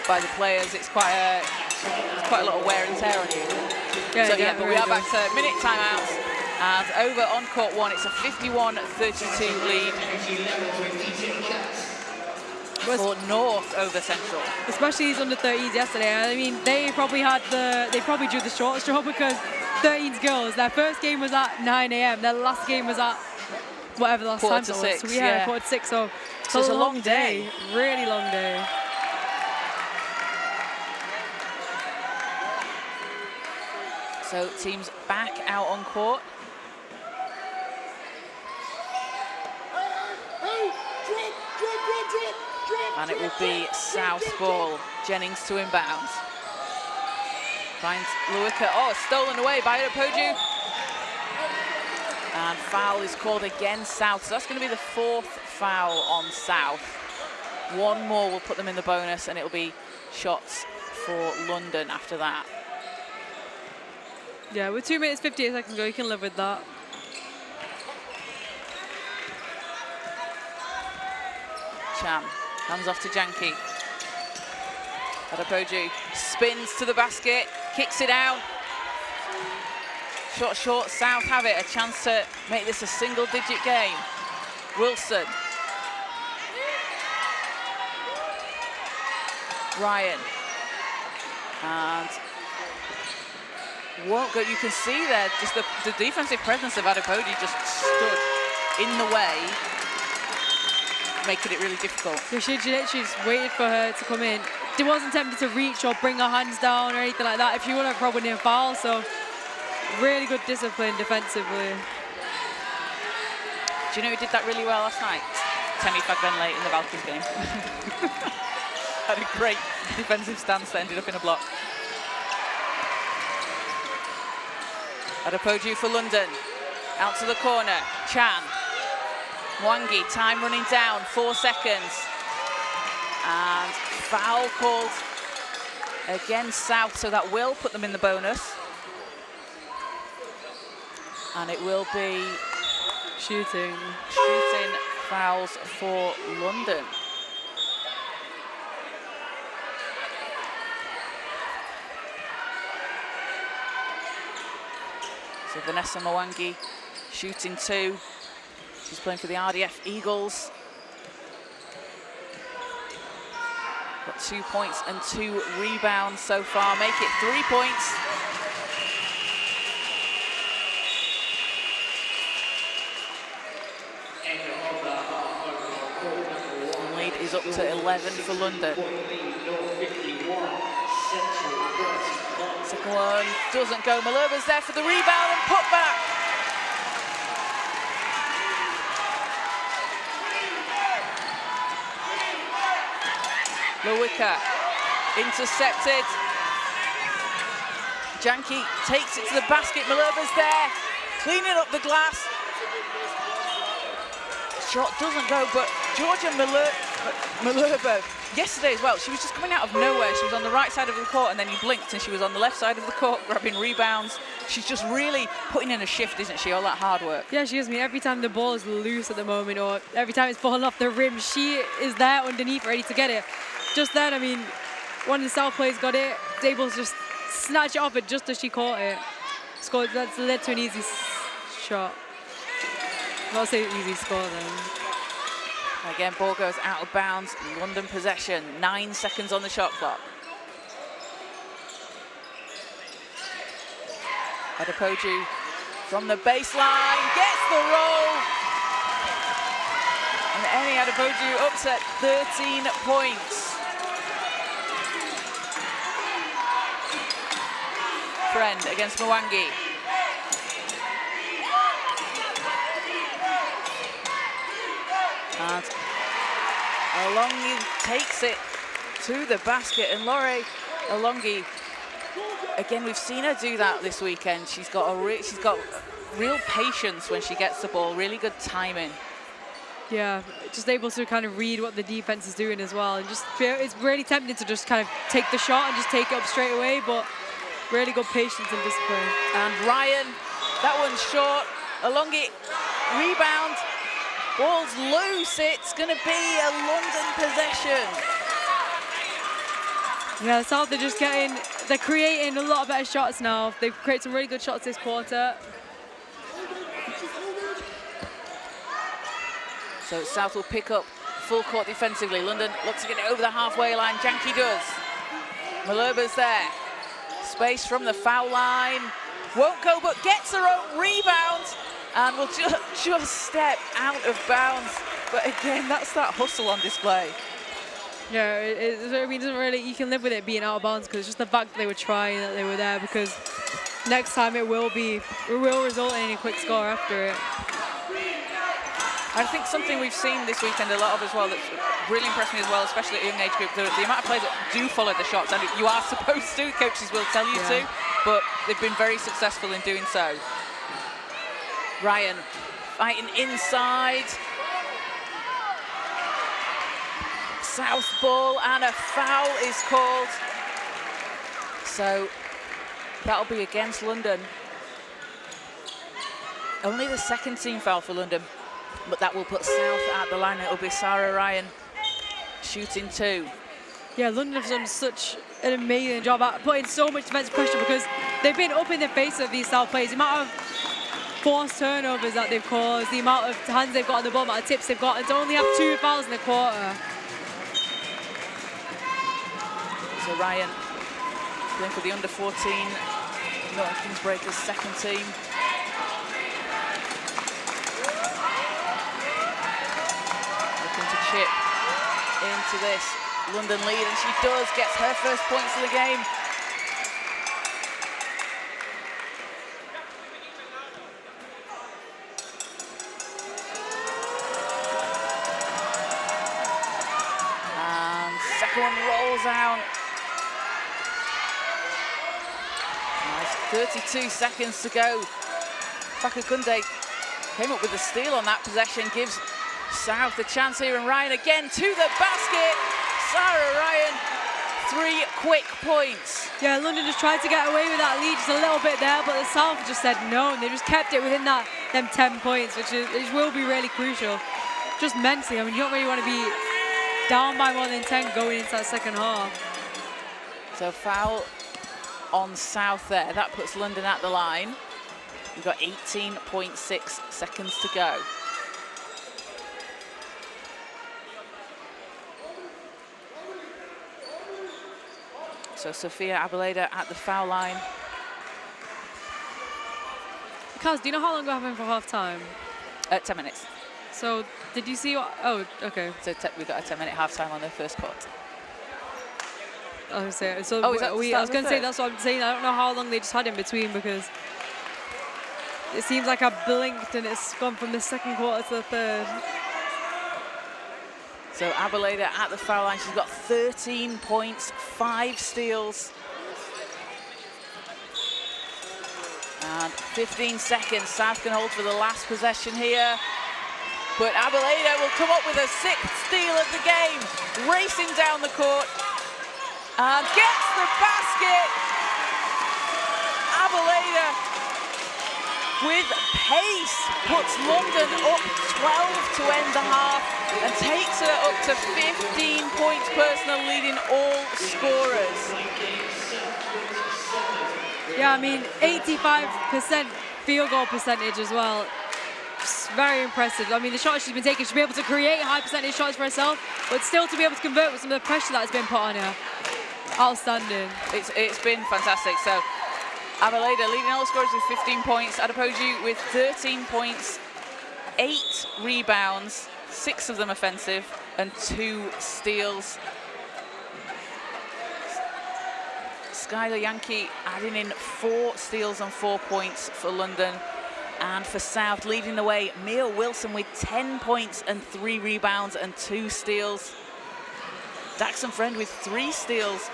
by the players. It's quite a lot of wear and tear on you. But we are back to minute timeouts. And over on court one, it's a 51-32 lead for North over Central. Especially these under 13s yesterday. I mean, they probably drew the short straw because 13s girls, their first game was at 9 a.m. Their last game was at whatever the last time it was. Quarter to 6. So quarter to 6. So it's a long day. Really long day. So teams back out on court. And it will be South ball. Jennings to inbound. Finds Lewicka. Oh, stolen away by Adepoju. And foul is called against South. So that's going to be the 4th foul on South. One more will put them in the bonus, and it'll be shots for London after that. Yeah, with 2 minutes 58 seconds ago, you can live with that. Cham hands off to Janki. Adepoju spins to the basket, kicks it out. Short, South have it, a chance to make this a single-digit game. Wilson. Ryan. And won't go. You can see there just the defensive presence of Adepoju just stood in the way, making it really difficult. Yeah, she literally just waited for her to come in. She wasn't tempted to reach or bring her hands down or anything like that. If she would have probably didn't foul, so really good discipline defensively. Do you know who did that really well last night? Temi Fagbenle in the Valkyries game. Had a great defensive stance that ended up in a block. Adepoju for London. Out to the corner. Chan. Mwangi, time running down, 4 seconds. And foul called against South, so that will put them in the bonus. And it will be shooting fouls for London. So Vanessa Mwangi shooting 2. She's playing for the RDF Eagles. Got 2 points and 2 rebounds so far. Make it 3 points. And lead is up to 11 for London. Second one doesn't go. Malerba's there for the rebound and put back. Lewicka intercepted. Janki takes it to the basket. Malerba's there, cleaning up the glass. Shot doesn't go, but Georgia Malerba, yesterday as well, she was just coming out of nowhere. She was on the right side of the court, and then you blinked and she was on the left side of the court grabbing rebounds. She's just really putting in a shift, isn't she? All that hard work. Yeah, she is. I mean, every time the ball is loose at the moment, or every time it's falling off the rim, she is there underneath ready to get it. Just then, I mean, one of the South players got it, was able to just snatch it off it just as she caught it. Scored. That's led to an easy shot. I'll say easy score then. Again, ball goes out of bounds. London possession. 9 seconds on the shot clock. Adepoju from the baseline gets the roll. And Eni Adepoju ups at 13 points. Friend against Mwangi. And Alongi takes it to the basket, and Laurie Alongi, again, we've seen her do that this weekend. She's got real patience when she gets the ball, really good timing. Yeah, just able to kind of read what the defense is doing as well, and just it's really tempting to just kind of take the shot and just take it up straight away, but really good patience and discipline. And Ryan, that one's short. Alongi, rebound, ball's loose. It's going to be a London possession. Yeah, South, they're creating a lot better shots now. They've created some really good shots this quarter. So South will pick up full court defensively. London looks to get it over the halfway line. Janke does. Malerba's there. Space from the foul line. Won't go, but gets her own rebound and will just step out of bounds. But again, that's that hustle on display. Yeah, I mean, it doesn't really, you can live with it being out of bounds because it's just the fact that they were trying, that they were there, because next time it will result in a quick score after it. I think something we've seen this weekend a lot of as well that's really impressed me as well, especially at young age group, the amount of players that do follow the shots, and you are supposed to, coaches will tell you to, but they've been very successful in doing so. Ryan fighting inside. South ball, and a foul is called. So that'll be against London. Only the second team foul for London, but that will put South at the line. It'll be Sarah Ryan shooting 2. Yeah, London have done such an amazing job at putting so much defensive pressure because they've been up in the face of these South players. The amount of forced turnovers that they've caused, the amount of hands they've got on the ball, the amount of tips they've got, and to only have 2 fouls in the quarter. So Ryan playing for the under-14 Milton Keynes Breakers second team. Looking to chip into this London lead, and she does, gets her first points of the game. And second one rolls out. Nice, 32 seconds to go. Fakakunde came up with a steal on that possession, gives South a chance here, and Ryan again to the basket. Sarah Ryan, 3 quick points. Yeah, London just tried to get away with that lead just a little bit there, but the South just said no, and they just kept it within them 10 points, which will be really crucial. Just mentally, I mean, you don't really want to be down by more than 10 going into that second half. So foul on South there. That puts London at the line. We've got 18.6 seconds to go. So Sophia Abeleda at the foul line. Kaz, do you know how long we're having for half time? 10 minutes. So did you see what? Oh, okay. So we've got a 10-minute half time on the first quarter. I was going to say. So oh, is that I was going to say that's what I'm saying. I don't know how long they just had in between because it seems like I blinked and it's gone from the second quarter to the third. So Abeleda at the foul line. She's got 13 points, 5 steals. And 15 seconds. South can hold for the last possession here. But Abeleda will come up with a 6th steal of the game. Racing down the court. And gets the basket. Abeleda with pace puts London up 12 to end the half and takes her up to 15 points personal, leading all scorers. Yeah, I mean, 85% field goal percentage as well. It's very impressive. I mean, the shots she's been taking, she'll be able to create high percentage shots for herself, but still to be able to convert with some of the pressure that's been put on her. Outstanding. It's been fantastic. So Abeleda leading all scorers with 15 points. Adepoju with 13 points, 8 rebounds, 6 of them offensive, and 2 steals. Skylar Yankee adding in 4 steals and 4 points for London. And for South, leading the way, Mia Wilson with 10 points and 3 rebounds and 2 steals. Daxon Friend with 3 steals.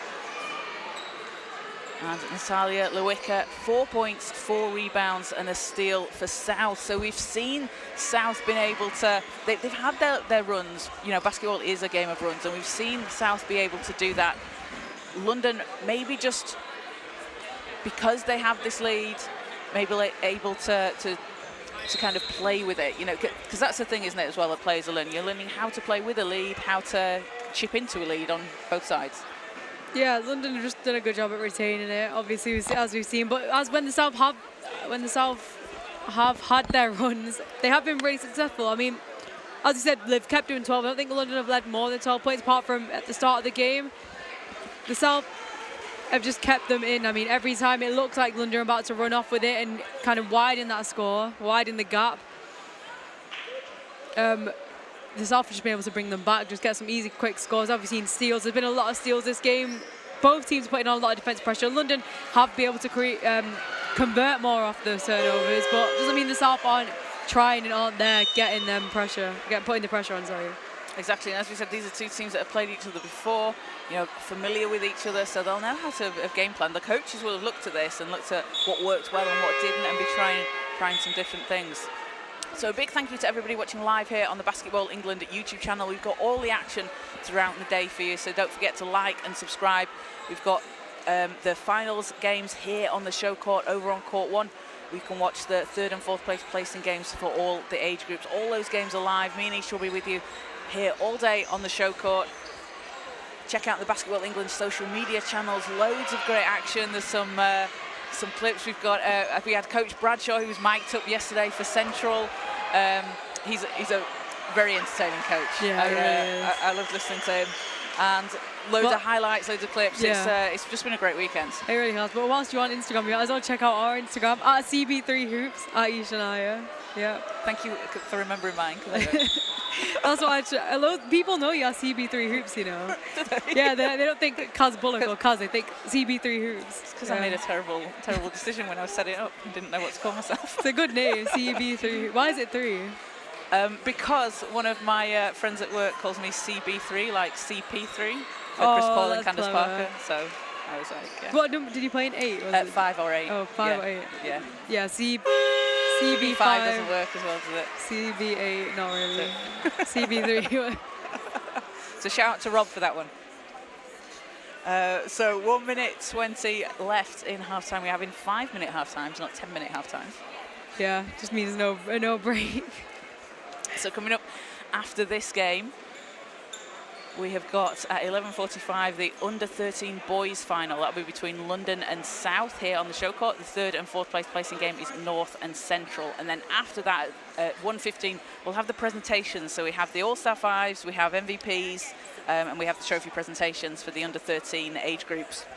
And Natalia Lewicka, 4 points, 4 rebounds, and a steal for South. So we've seen South been able to, they've had their runs. You know, basketball is a game of runs, and we've seen South be able to do that. London maybe just because they have this lead, maybe able to kind of play with it, you know, because that's the thing, isn't it, as well, that players are learning. You're learning how to play with a lead, how to chip into a lead on both sides. Yeah, London have just done a good job at retaining it, obviously, as we've seen. But as when the South have had their runs, they have been really successful. I mean, as you said, they've kept doing 12. I don't think London have led more than 12 points, apart from at the start of the game. The South have just kept them in. I mean, every time it looks like London are about to run off with it and kind of widen that score, widen the gap. The South have just been able to bring them back, just get some easy, quick scores. Obviously, in steals, there's been a lot of steals this game. Both teams putting on a lot of defensive pressure. London have been able to convert more off those turnovers, but doesn't mean the South aren't trying and aren't there getting them pressure, putting the pressure on. Sorry. Exactly, and as we said, these are 2 teams that have played each other before, you know, familiar with each other, so they'll know how to game plan. The coaches will have looked at this and looked at what worked well and what didn't, and be trying some different things. So a big thank you to everybody watching live here on the Basketball England YouTube channel. We've got all the action throughout the day for you, so don't forget to like and subscribe. We've got the finals games here on the show court over on court 1. We can watch the 3rd and 4th placing games for all the age groups. All those games are live. Me and Ish will be with you here all day on the show court. Check out the Basketball England social media channels. Loads of great action. There's some clips. We've got we had Coach Bradshaw, who was mic'd up yesterday for Central. He's a very entertaining coach. Yeah, I loved listening to him, and loads of highlights, loads of clips. Yeah. It's just been a great weekend. It really has. But whilst you're on Instagram, you might as well check out our Instagram at CB3Hoops at Ishania. Yeah. Thank you for remembering mine. That's what people know you as CB3Hoops, you know. Yeah, they don't think Kaz Bullock or Kaz, they think CB3Hoops. It's because I made a terrible decision when I was setting it up and didn't know what to call myself. It's a good name, CB3. Why is it 3? Because one of my friends at work calls me CB3, like CP3 for Chris Paul and Candace Parker. So I was like, yeah. What number did you play in 8? 5 or 8. Oh, 5 or 8. Yeah. Yeah, CB5 doesn't work as well, does it? CB8, not really. CB3. So shout out to Rob for that one. So 1 minute 20 left in halftime. We're having 5-minute halftimes, not 10-minute halftimes. Yeah, just means no break. So coming up after this game, we have got at 11:45 the under-13 boys final. That'll be between London and South here on the show court. The 3rd and 4th placing game is North and Central. And then after that, at 1:15, we'll have the presentations. So we have the All-Star 5s, we have MVPs, and we have the trophy presentations for the under-13 age groups.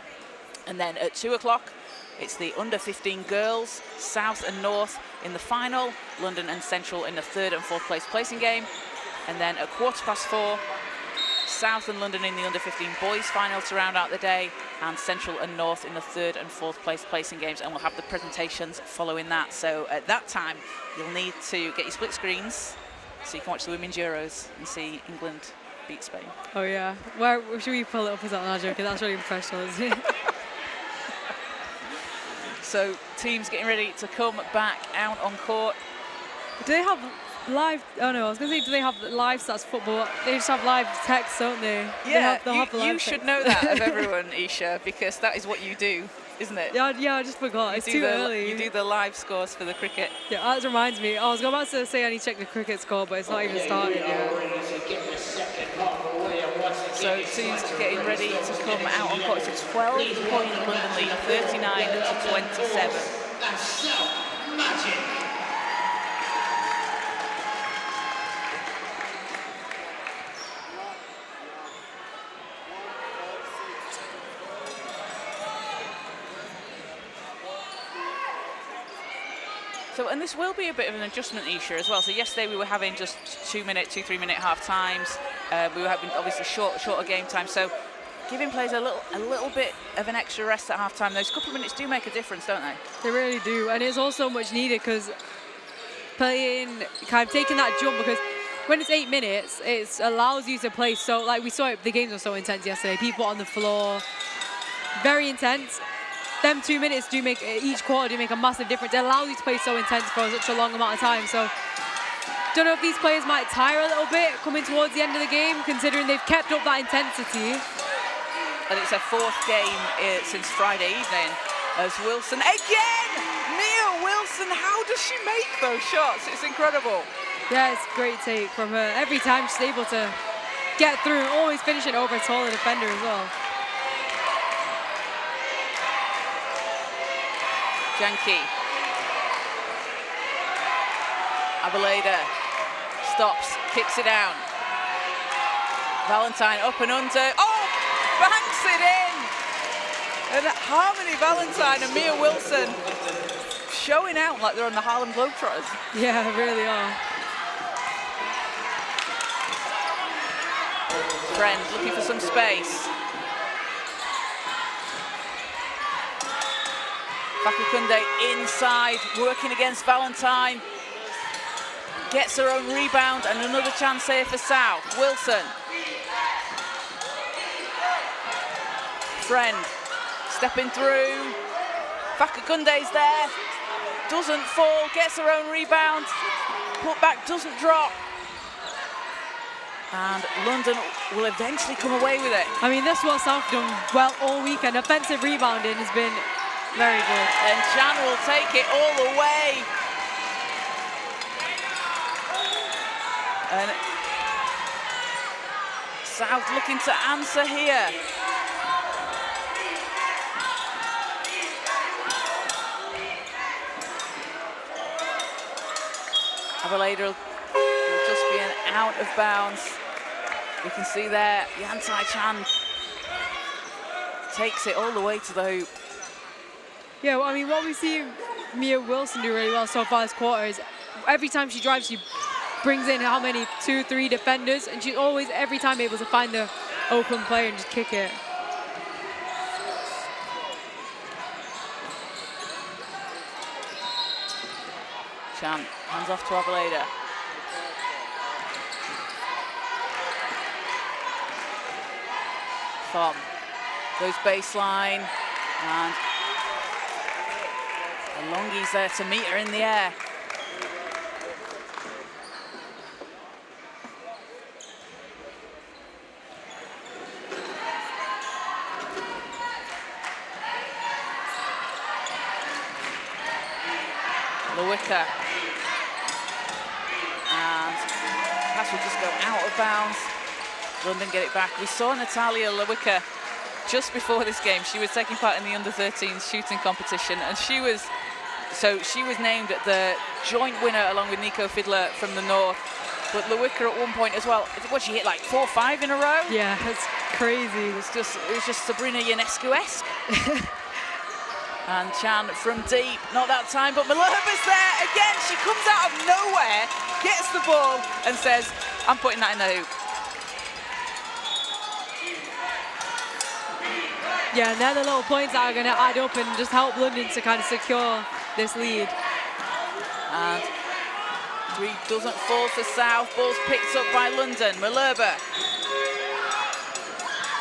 And then at 2 o'clock, it's the under-15 girls, South and North in the final, London and Central in the 3rd and 4th placing game. And then at 4:15, South and London in the under-15 boys final to round out the day, and Central and North in the 3rd and 4th placing games, and we'll have the presentations following that. So at that time, you'll need to get your split screens so you can watch the Women's Euros and see England beat Spain. Oh yeah, where should we pull it up as that now, because that's really professional, isn't it? So teams getting ready to come back out on court. Do they have live? Oh no, I was going to say, do they have live stats football? They just have live text, don't they? Yeah, they'll have the live you should know that of everyone, Isha, because that is what you do, isn't it? Yeah, I just forgot. It's too early. You do the live scores for the cricket. Yeah, that reminds me. I was about to say I need to check the cricket score, but it's not even started yet. So teams getting ready to come out on court. It's a 12-point London lead, 39-27. That's South Magic. So, and this will be a bit of an adjustment, Isha, as well. So yesterday we were having just 3-minute half times. We were having obviously shorter game time. So giving players a little bit of an extra rest at half time. Those couple of minutes do make a difference, don't they? They really do, and it's also much needed because playing, kind of taking that jump, because when it's 8 minutes, it allows you to play. So like we saw it, the games were so intense yesterday. People on the floor, very intense. Them 2 minutes do make, each quarter do make a massive difference. It allows you to play so intense for such a long amount of time. So don't know if these players might tire a little bit coming towards the end of the game, considering they've kept up that intensity. And it's a 4th game since Friday evening as Wilson again! Mia Wilson, how does she make those shots? It's incredible. Yeah, it's a great take from her. Every time she's able to get through, always finishing over a taller defender as well. Janky. Abeleda stops, kicks it down. Valentine up and under. Oh, banks it in. And Harmony Valentine and Mia Wilson showing out like they're on the Harlem Globetrotters. Yeah, really are. Friend looking for some space. Fakukunde inside, working against Valentine. Gets her own rebound and another chance here for South. Wilson. Friend stepping through. Fakukunde's there. Doesn't fall, gets her own rebound. Put back, doesn't drop. And London will eventually come away with it. I mean, this is what South done well all weekend. Offensive rebounding has been very good. And Chan will take it all the way. And South looking to answer here. Abeleda will just be an out of bounds. We can see there, Yantai Chan takes it all the way to the hoop. Yeah, well, I mean, what we see Mia Wilson do really well so far this quarter is every time she drives, she brings in how many, 2, 3 defenders, and she's always, every time, able to find the open player and just kick it. Chan, hands off to Abeleda. Thom goes baseline, and Longi's there to meet her in the air. Lewicker. And pass will just go out of bounds. London get it back. We saw Natalia Lewicker just before this game. She was taking part in the under-13 shooting competition, and she was named the joint winner along with Nico Fiddler from the north. But Lewicker at one point as well, what, she hit like 4 or 5 in a row? Yeah, that's crazy. It was just Sabrina Ionescu-esque. And Chan from deep, not that time, but Malerba's there again. She comes out of nowhere, gets the ball, and says, I'm putting that in the hoop. Yeah, and they're the little points that are going to add up and just help London to kind of secure this lead. And 3 doesn't fall for South. Ball's picked up by London. Malerba.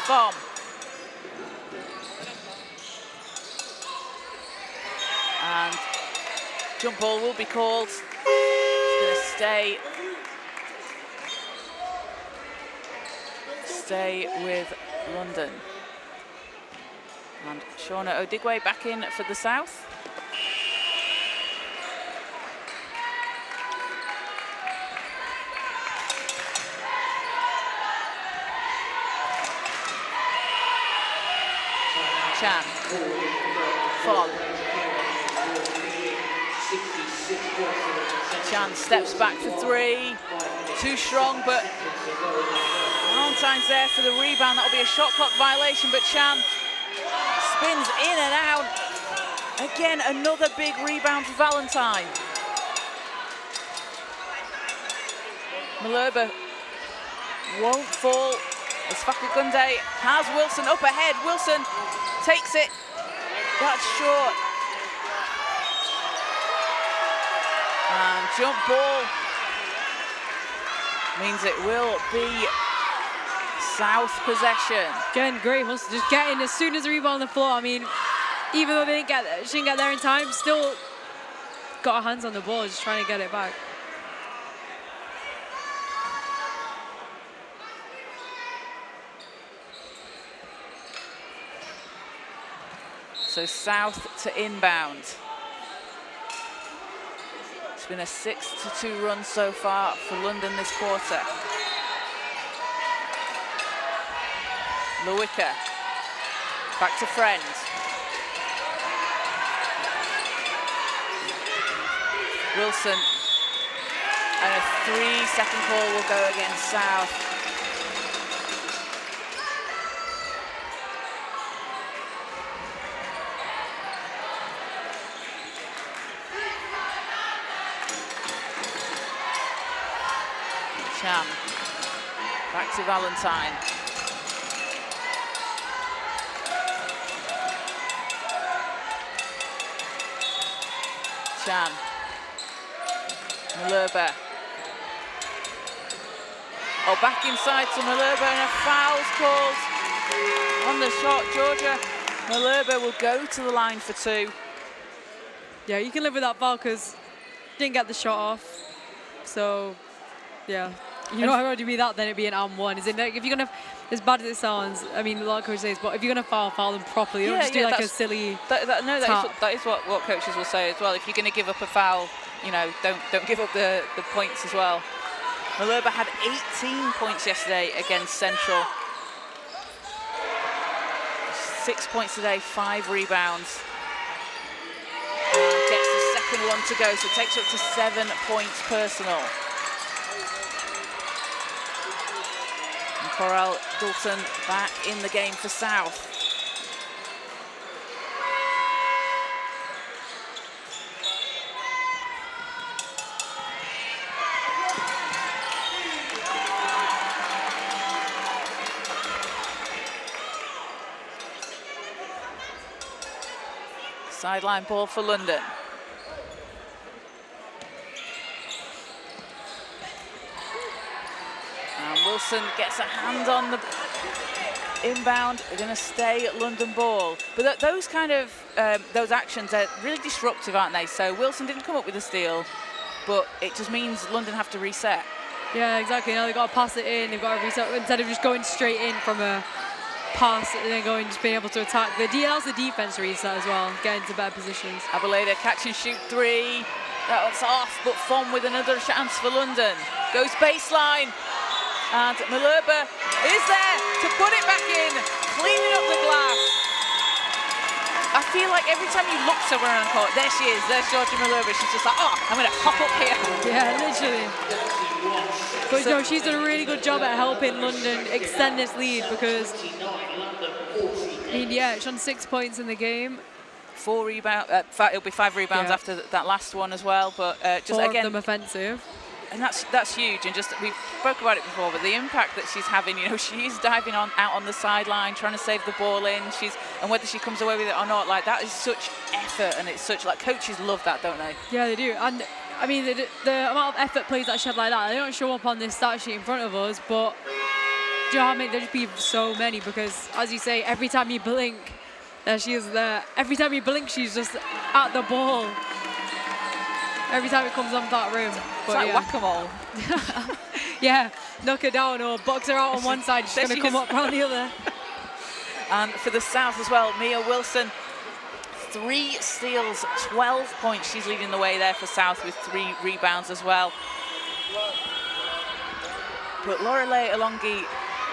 Thom. And jump ball will be called. It's going to stay with London. And Shauna Odigwe back in for the South. Chan. Thom. Chan steps back for 3. Too strong, but Valentine's there for the rebound. That'll be a shot clock violation, but Chan spins in and out. Again, another big rebound for Valentine. Malerba won't fall as Fakukunde has Wilson up ahead. Wilson takes it. That's short. And jump ball means it will be South possession. Again, great hustle, just getting as soon as the rebound on the floor. I mean, even though they didn't get there in time, still got our hands on the ball, just trying to get it back. So South to inbound. It's been a 6-2 run so far for London this quarter. Lewicker, back to Friend. Wilson, and a 3-second call will go against South. Chan, back to Valentine. Chan, Malherbe. Oh, back inside to Malherbe, and a foul's called on the shot. Georgia Malherbe will go to the line for 2. Yeah, you can live with that foul because didn't get the shot off. So, yeah. You know, how would you be that, then it'd be an and 1. Is it like, if you're gonna, as bad as it sounds, I mean, a lot of coaches say this, but if you're gonna foul them properly. You don't just do like a silly. That is what coaches will say as well. If you're gonna give up a foul, you know, don't give up the points as well. Malherbe had 18 points yesterday against Central. 6 points today, 5 rebounds. And gets the second one to go, so it takes her up to 7 points personal. Corral Dalton back in the game for South. Sideline ball for London. Wilson gets a hand on the inbound. They're going to stay at London ball. But those kind of, those actions are really disruptive, aren't they? So Wilson didn't come up with a steal, but it just means London have to reset. Yeah, exactly. Now they've got to pass it in, they've got to reset, instead of just going straight in from a pass and then going, just being able to attack. Allows the defense to reset as well, get into better positions. Abaleda catch and shoot 3. That was off, but Fon with another chance for London. Goes baseline. And Malherbe is there to put it back in, cleaning up the glass. I feel like every time you look somewhere on court, there she is, there's Georgia Malherbe. She's just like, oh, I'm going to pop up here. Yeah, literally. But no, she's done a really good job at helping London extend this lead because, I mean, yeah, she's on 6 points in the game. 4 rebounds, it'll be 5 rebounds after that last one as well, but just 4 again. of them offensive. And that's huge, and just we spoke about it before, but the impact that she's having, you know, she's diving out on the sideline, trying to save the ball in. And whether she comes away with it or not, like that is such effort, and it's such like coaches love that, don't they? Yeah, they do. And I mean, the amount of effort plays that she had like that, they don't show up on this stat sheet in front of us, but do you know what I mean? There'd just be so many because, as you say, every time you blink, there she is there. Every time you blink, she's just at the ball. Every time it comes on that rim. It's like whack-a-mole. Yeah, knock her down or box her out on one side, she's going to come up around the other. And for the South as well, Mia Wilson, 3 steals, 12 points. She's leading the way there for South with 3 rebounds as well. But Lorelei Alongi,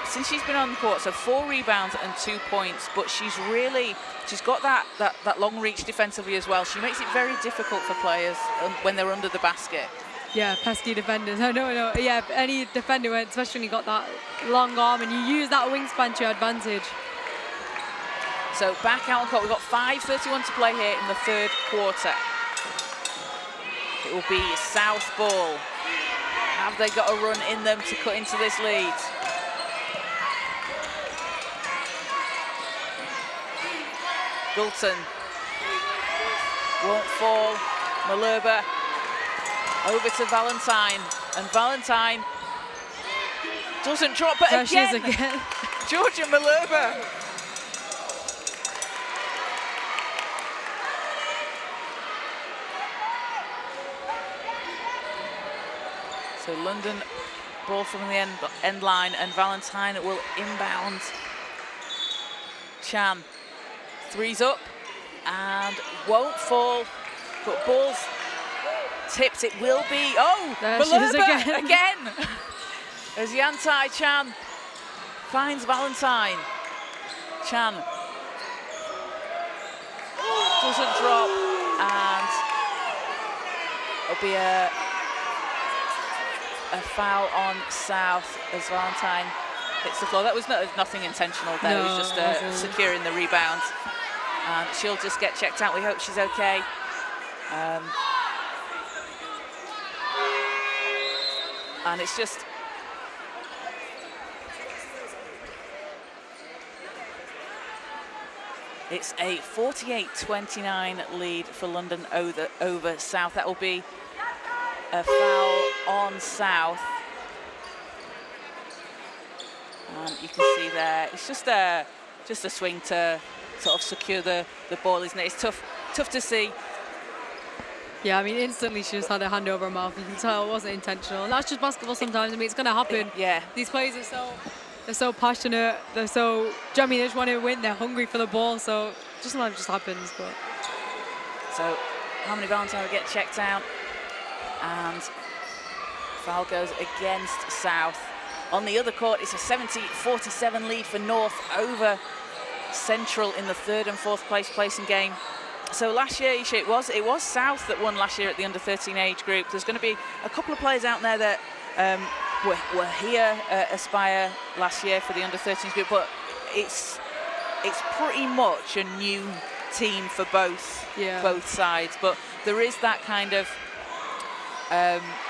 since she's been on the court, so 4 rebounds and 2 points, but she's got that long reach defensively as well. She makes it very difficult for players when they're under the basket. Yeah, pesky defenders. I know. Yeah, any defender, especially when you got that long arm and you use that wingspan to your advantage. So back out on court, we've got 5:31 to play here in the 3rd quarter. It will be South ball. Have they got a run in them to cut into this lead? Dalton won't fall. Malherbe over to Valentine, and Valentine Doesn't drop, but There she is again, again. Georgia Malerba. So London, ball from the end line, and Valentine will inbound. Chan, three's up, and won't fall, but ball's tipped. It will be, oh, There she is Malerba again. As Yantai Chan finds Valentine. Chan doesn't drop, and it'll be a foul on South as Valentine hits the floor. That was nothing intentional there. No, it was just securing the rebound. And she'll just get checked out. We hope she's okay. And it's just... It's a 48-29 lead for London over South. That will be a foul on South. And you can see there, it's just a swing to sort of secure the ball, isn't it? It's tough to see. Yeah, I mean, instantly she just had her hand over her mouth. You can tell it wasn't intentional. And that's just basketball sometimes. I mean, it's going to happen. Yeah. These players they're so passionate. They're so, do you know what I mean? They just want to win. They're hungry for the ball. So just sometimes just happens. But so Harmony Valentine will get checked out. And foul goes against South. On the other court, it's a 70-47 lead for North over Central in the third and fourth placing game. So last year, Isha, it was South that won last year at the under-13 age group. There's going to be a couple of players out there that were here at Aspire last year for the under-13 group, but it's pretty much a new team for both sides. But there is that kind of,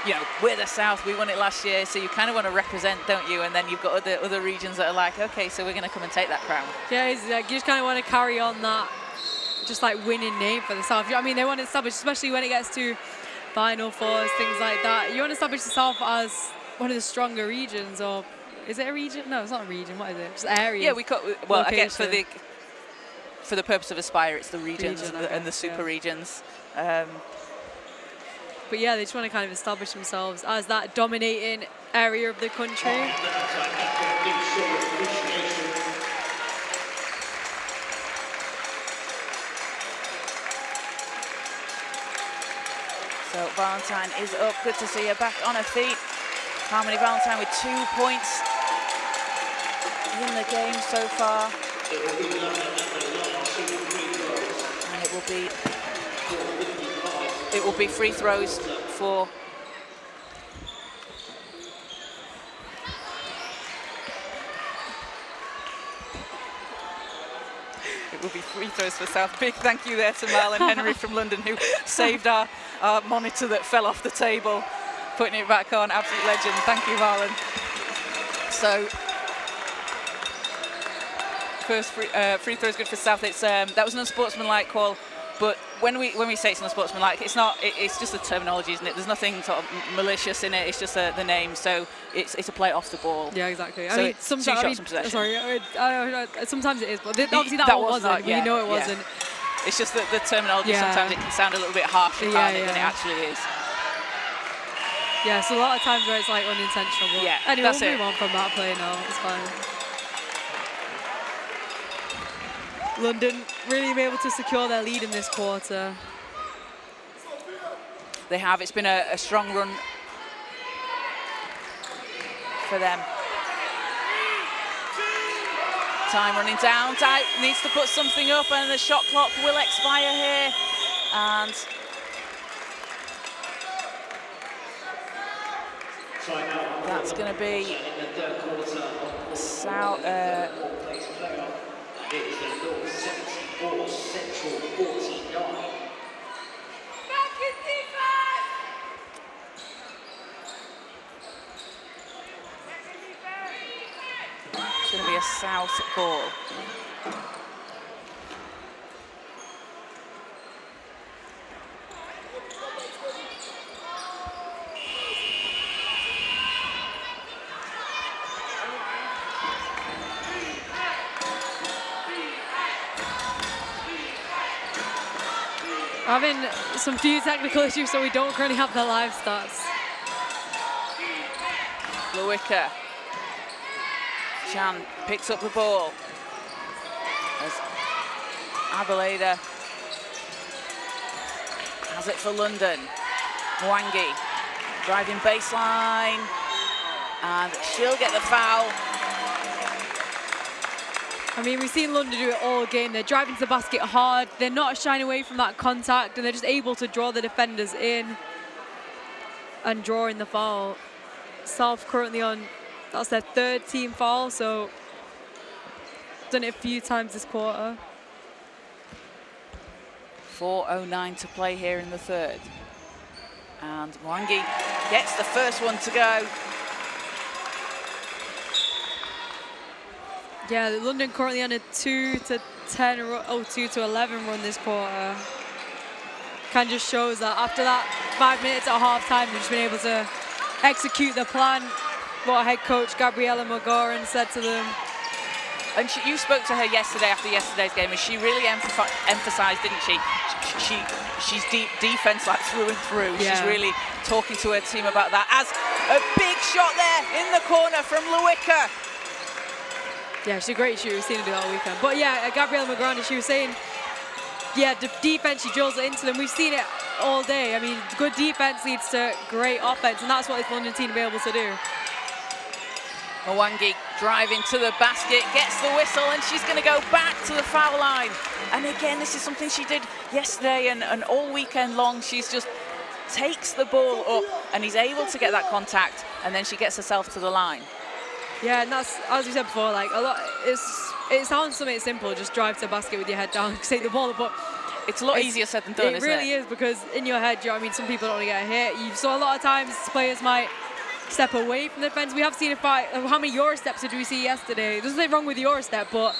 you know, we're the South, we won it last year, so you kind of want to represent, don't you? And then you've got other regions that are like, okay, so we're going to come and take that crown. yeah, it's like you just kind of want to carry on that just like winning name for the South. You know what I mean? They want to establish, especially when it gets to Final Fours, things like that. You want to establish the South as one of the stronger regions, or is it a region? No, it's not a region. What is it? Just area. Yeah, well, I guess location. for the purpose of Aspire, it's the regions okay, and the super regions. But yeah, they just want to kind of establish themselves as that dominating area of the country. So Valentine is up. Good to see her back on her feet. Harmony Valentine with 2 points in the game so far. And it will be free throws for South. Big thank you there to Marlon Henry from London, who saved our monitor that fell off the table, putting it back on. Absolute legend. Thank you, Marlon. So first free throw is good for South. It's that was an unsportsmanlike call, but when we say it's unsportsmanlike, it's not. It's just the terminology, isn't it? There's nothing sort of malicious in it. It's just the name. So it's a play off the ball. Yeah, exactly. So I mean, it's sometimes, two shots in possession. Sorry, sometimes it is, but obviously that one wasn't. Yeah, we know it yeah. wasn't. It's just that the terminology, Yeah. sometimes it can sound a little bit harsher Yeah, than it yeah. actually is. Yeah, so a lot of times where it's like unintentional. But Yeah, anyway, that's we'll it. move on from that play now. It's fine. London really been able to secure their lead in this quarter. They have. It's been a strong run for them. Time running down. Ty needs to put something up, and the shot clock will expire here. And that's going to be South. It is the North 74, Central 49. It's going to be a South ball. Having some few technical issues, so we don't currently have the live stats. Lewicka. Chan picks up the ball. As Abeleda has it for London. Mwangi driving baseline, and she'll get the foul. I mean, we've seen London do it all game. They're driving to the basket hard. They're not shying away from that contact, and they're just able to draw the defenders in and drawing the foul. South currently on, that's their 3rd team foul, so done it a few times this quarter. 4:09 to play here in the 3rd. And Mwangi gets the first one to go. Yeah, London currently on a 2-10 run, 2-11 run this quarter. Kind of just shows that after that 5 minutes at half-time, they've just been able to execute the plan, what head coach Gabriella McGoran said to them. And you spoke to her yesterday after yesterday's game, and she really emphasised, didn't she? She's deep defence like through and through. Yeah. She's really talking to her team about that. As a big shot there in the corner from Lewicka. Yeah, she's a great shooter. We've seen her do that all weekend. But yeah, Gabriella McGoran, she was saying, yeah, the defense, she drills it into them. We've seen it all day. I mean, good defense leads to great offense, and that's what this London team will be able to do. Mwangi driving to the basket, gets the whistle, and she's going to go back to the foul line. And again, this is something she did yesterday and all weekend long. She's just takes the ball up, and he's able to get that contact, and then she gets herself to the line. Yeah, and that's, as we said before, like a lot. It sounds something simple, just drive to the basket with your head down, take the ball, but it's a lot easier said than done, isn't it? It really is, because in your head, I mean, some people don't want to get a hit. You saw a lot of times players might step away from the defense. We have seen a fight. How many Euro steps did we see yesterday? There's nothing wrong with Euro step, but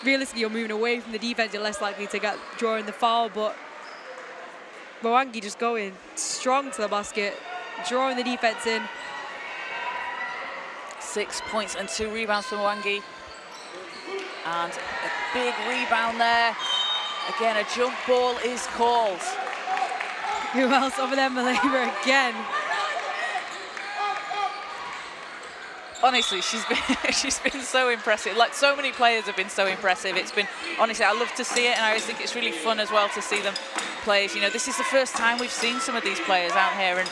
realistically, you're moving away from the defense. You're less likely to get drawing the foul. But Mwangi just going strong to the basket, drawing the defense in. 6 points and 2 rebounds for Mwangi. And a big rebound there. Again, a jump ball is called. Who else over there? Malema again. Honestly, she's been so impressive. Like, so many players have been so impressive. It's been, honestly, I love to see it, and I always think it's really fun as well to see them play. You know, this is the first time we've seen some of these players out here, and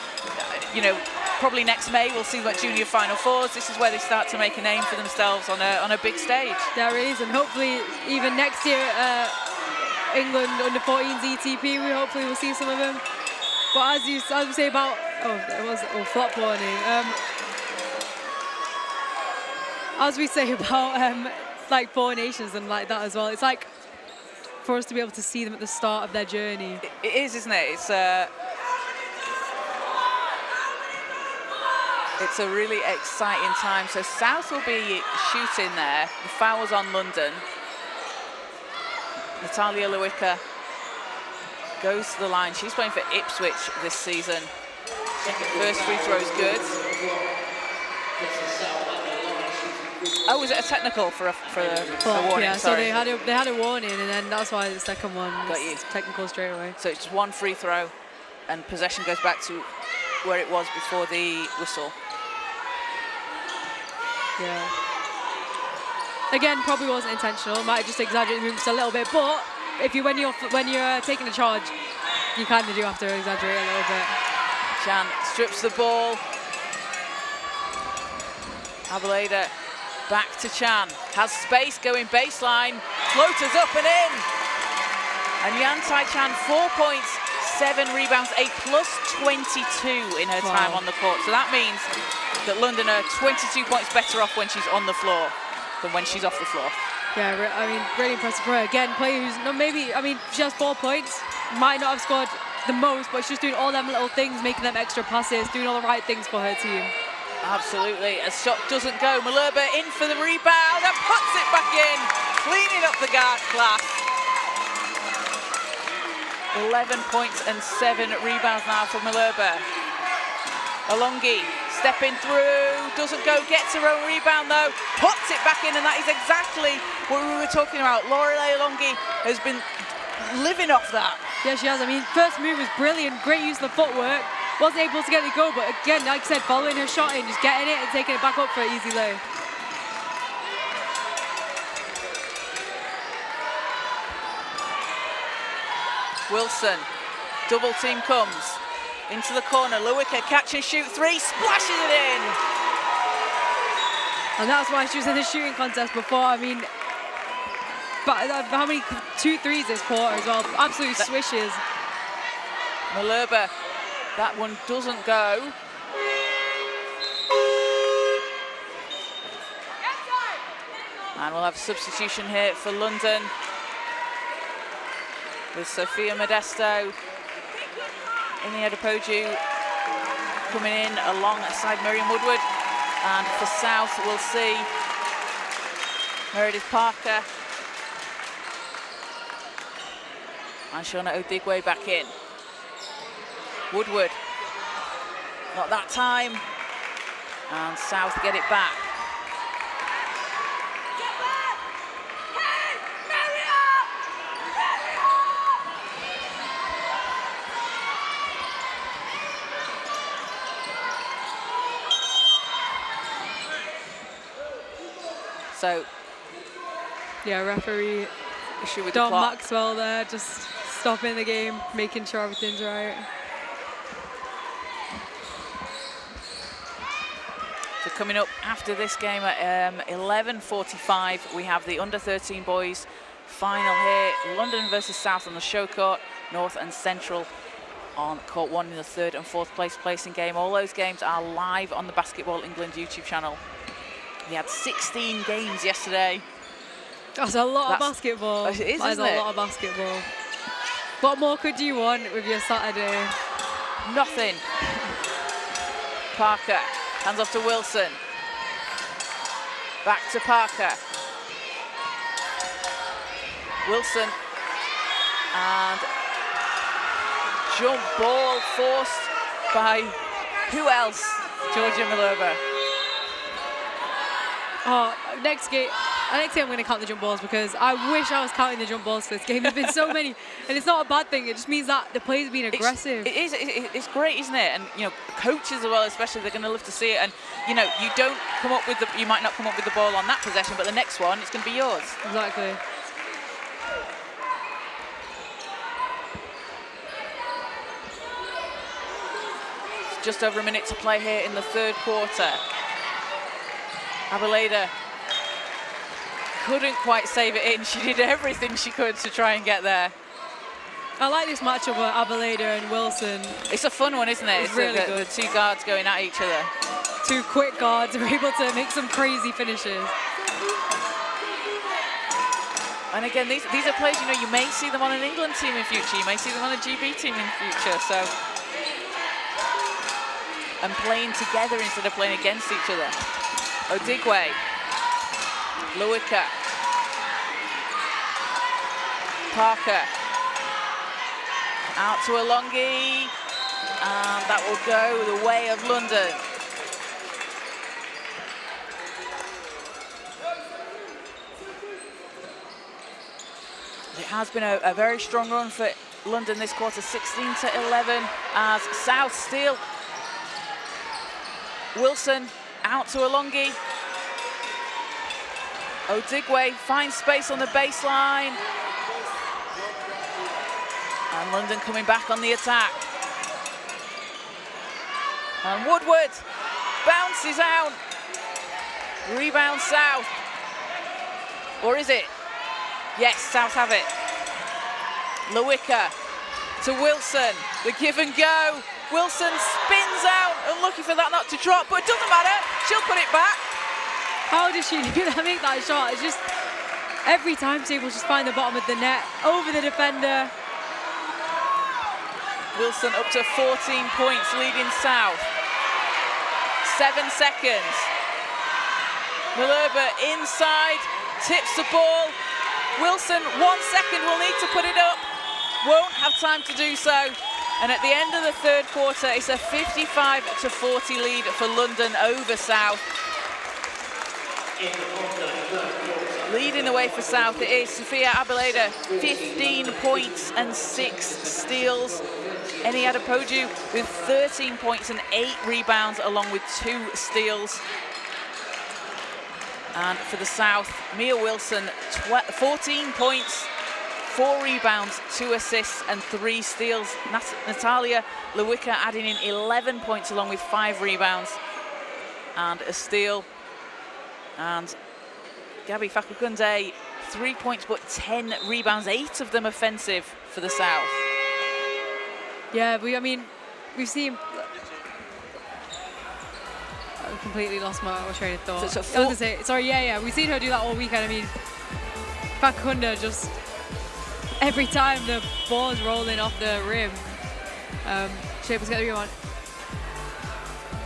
you know, probably next May we'll see them at Junior Final Fours. This is where they start to make a name for themselves on a big stage. There is, and hopefully even next year, England under 14s ETP, we hopefully will see some of them. But as we say about, flop warning. As we say about like Four Nations and like that as well, it's like for us to be able to see them at the start of their journey. It is, isn't it? It's a really exciting time. So South will be shooting there. The foul's on London. Natalia Lewicka goes to the line. She's playing for Ipswich this season. First free throw is good. Oh, was it a technical for a warning? Yeah, sorry. so they had a warning, and then that's why the second one Got you. was technical straight away. So it's just one free throw, and possession goes back to where it was before the whistle. Yeah. Again, probably wasn't intentional. Might have just exaggerated the movements a little bit, but when you're taking a charge, you kind of do have to exaggerate a little bit. Chan strips the ball. Abeleda back to Chan. Has space going baseline. Floaters up and in. And Yantai Chan, 4 points, 7 rebounds, a +22 in her time on the court. So that means that London are 22 points better off when she's on the floor than when she's off the floor. Yeah, I mean, really impressive for her. Again, player who's not maybe, I mean, she has 4 points, might not have scored the most, but she's just doing all them little things, making them extra passes, doing all the right things for her team. Absolutely. A shot doesn't go. Malherbe in for the rebound and puts it back in, cleaning up the guard class. 11 points and 7 rebounds now for Malherbe. Alongi stepping through, doesn't go, gets her own rebound though, puts it back in, and that is exactly what we were talking about. Lorelei Alongi has been living off that. Yeah, she has. I mean, first move was brilliant. Great use of the footwork. Wasn't able to get it to go, but again, like I said, following her shot in, just getting it and taking it back up for an easy lay. Wilson, double team comes into the corner. Lewicka, catch and shoot three, splashes it in. And that's why she was in the shooting contest before. I mean, but how many 2 threes this quarter as well? Absolute swishes. Malherbe, that one doesn't go. And we'll have a substitution here for London, with Sophia Modesto, Imi Adepoju coming in alongside Miriam Woodward. And for South, we'll see Meredith Parker and Shauna Odigwe back in. Woodward, not that time, and South get it back. So, yeah, referee issue with Don the clock. Maxwell there, just stopping the game, making sure everything's right. So coming up after this game at 11:45, we have the under-13 boys final here. London versus South on the show court, North and Central on court 1 in the 3rd and 4th place placing game. All those games are live on the Basketball England YouTube channel. We had 16 games yesterday. That's a lot of basketball. It is, that isn't is it? a lot of basketball. What more could you want with your Saturday? Nothing. Parker, hands off to Wilson. Back to Parker. Wilson. And jump ball forced by who else? Georgia Malherbe. Oh, next game I'm going to count the jump balls because I wish I was counting the jump balls for this game. There's been so many, and it's not a bad thing. It just means that the players are being aggressive. It's great, isn't it? And you know, coaches as well, especially, they're going to love to see it. And you know, you might not come up with the ball on that possession, but the next one, it's going to be yours. Exactly. Just over a minute to play here in the 3rd quarter. Abeleda couldn't quite save it in. She did everything she could to try and get there. I like this matchup with Abeleda and Wilson. It's a fun one, isn't it? It's really good. The 2 guards going at each other. 2 quick guards are able to make some crazy finishes. And again, these are players, you know, you may see them on an England team in future. You may see them on a GB team in future. So, and playing together instead of playing against each other. Odigwe, Lewicka, Parker, out to Alongi, and that will go the way of London. It has been a very strong run for London this quarter, 16-11, as South steal. Wilson out to Alongi. Odigwe finds space on the baseline. And London coming back on the attack. And Woodward bounces out. Rebound South. Or is it? Yes, South have it. Lewicka to Wilson. The give and go. Wilson spins out, unlucky for that not to drop, but it doesn't matter. She'll put it back. How does she make that shot? It's just every timetable, just find the bottom of the net, over the defender. Wilson up to 14 points, leading South. 7 seconds. Malherbe inside, tips the ball. Wilson, 1 second, will need to put it up. Won't have time to do so. And at the end of the 3rd quarter, it's a 55-40 lead for London over South. In the 3rd quarter, Leading the way for South, it is Sophia Abeleda, 15 points and 6 steals. Eni Adepoju with 13 points and 8 rebounds, along with 2 steals. And for the South, Mia Wilson, 14 points, 4 rebounds, 2 assists and 3 steals. Natalia Lewicka adding in 11 points along with 5 rebounds and a steal. And Gabby Fakukunde, 3 points but 10 rebounds, 8 of them offensive for the South. Yeah, I mean, we've seen... I completely lost my train of thought. I was going to say, sorry, yeah, we've seen her do that all weekend. I mean, Fakukunde just... Every time the ball's rolling off the rim, she's able to get the rebound.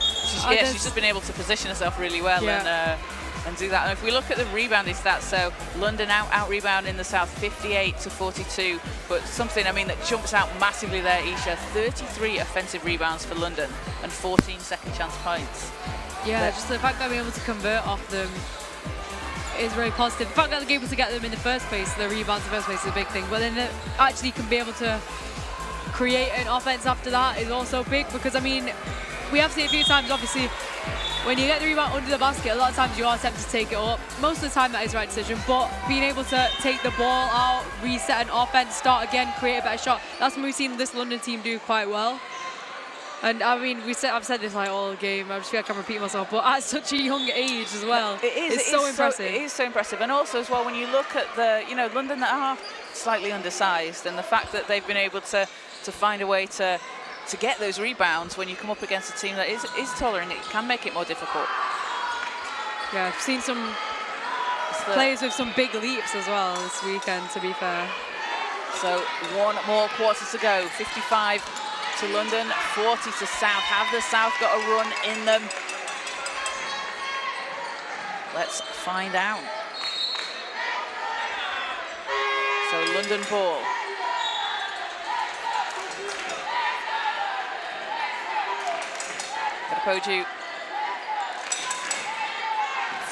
She's just been able to position herself really well and do that. And if we look at the rebounding stats, so London out rebounding the South 58-42, but something, I mean, that jumps out massively there, Isha, 33 offensive rebounds for London and 14 second chance points. Yeah, just the fact that we're able to convert off them is really positive. The fact that they're able to get them in the first place, the rebounds in the first place, is a big thing. But then they actually can be able to create an offense after that is also big, because, I mean, we have seen a few times, obviously, when you get the rebound under the basket, a lot of times you are tempted to take it up. Most of the time that is the right decision, but being able to take the ball out, reset an offense, start again, create a better shot, that's what we've seen this London team do quite well. And I mean, I've said this like all game, I just feel like I'm repeating myself, but at such a young age as well, it's so impressive. It is so impressive. And also as well, when you look at the, London that are slightly undersized, and the fact that they've been able to find a way to get those rebounds when you come up against a team that is taller, and it can make it more difficult. Yeah, I've seen some players with some big leaps as well this weekend, to be fair. So 1 more quarter to go, 55 to London, 40 to South. Have the South got a run in them? Let's find out. So London ball. Adepoju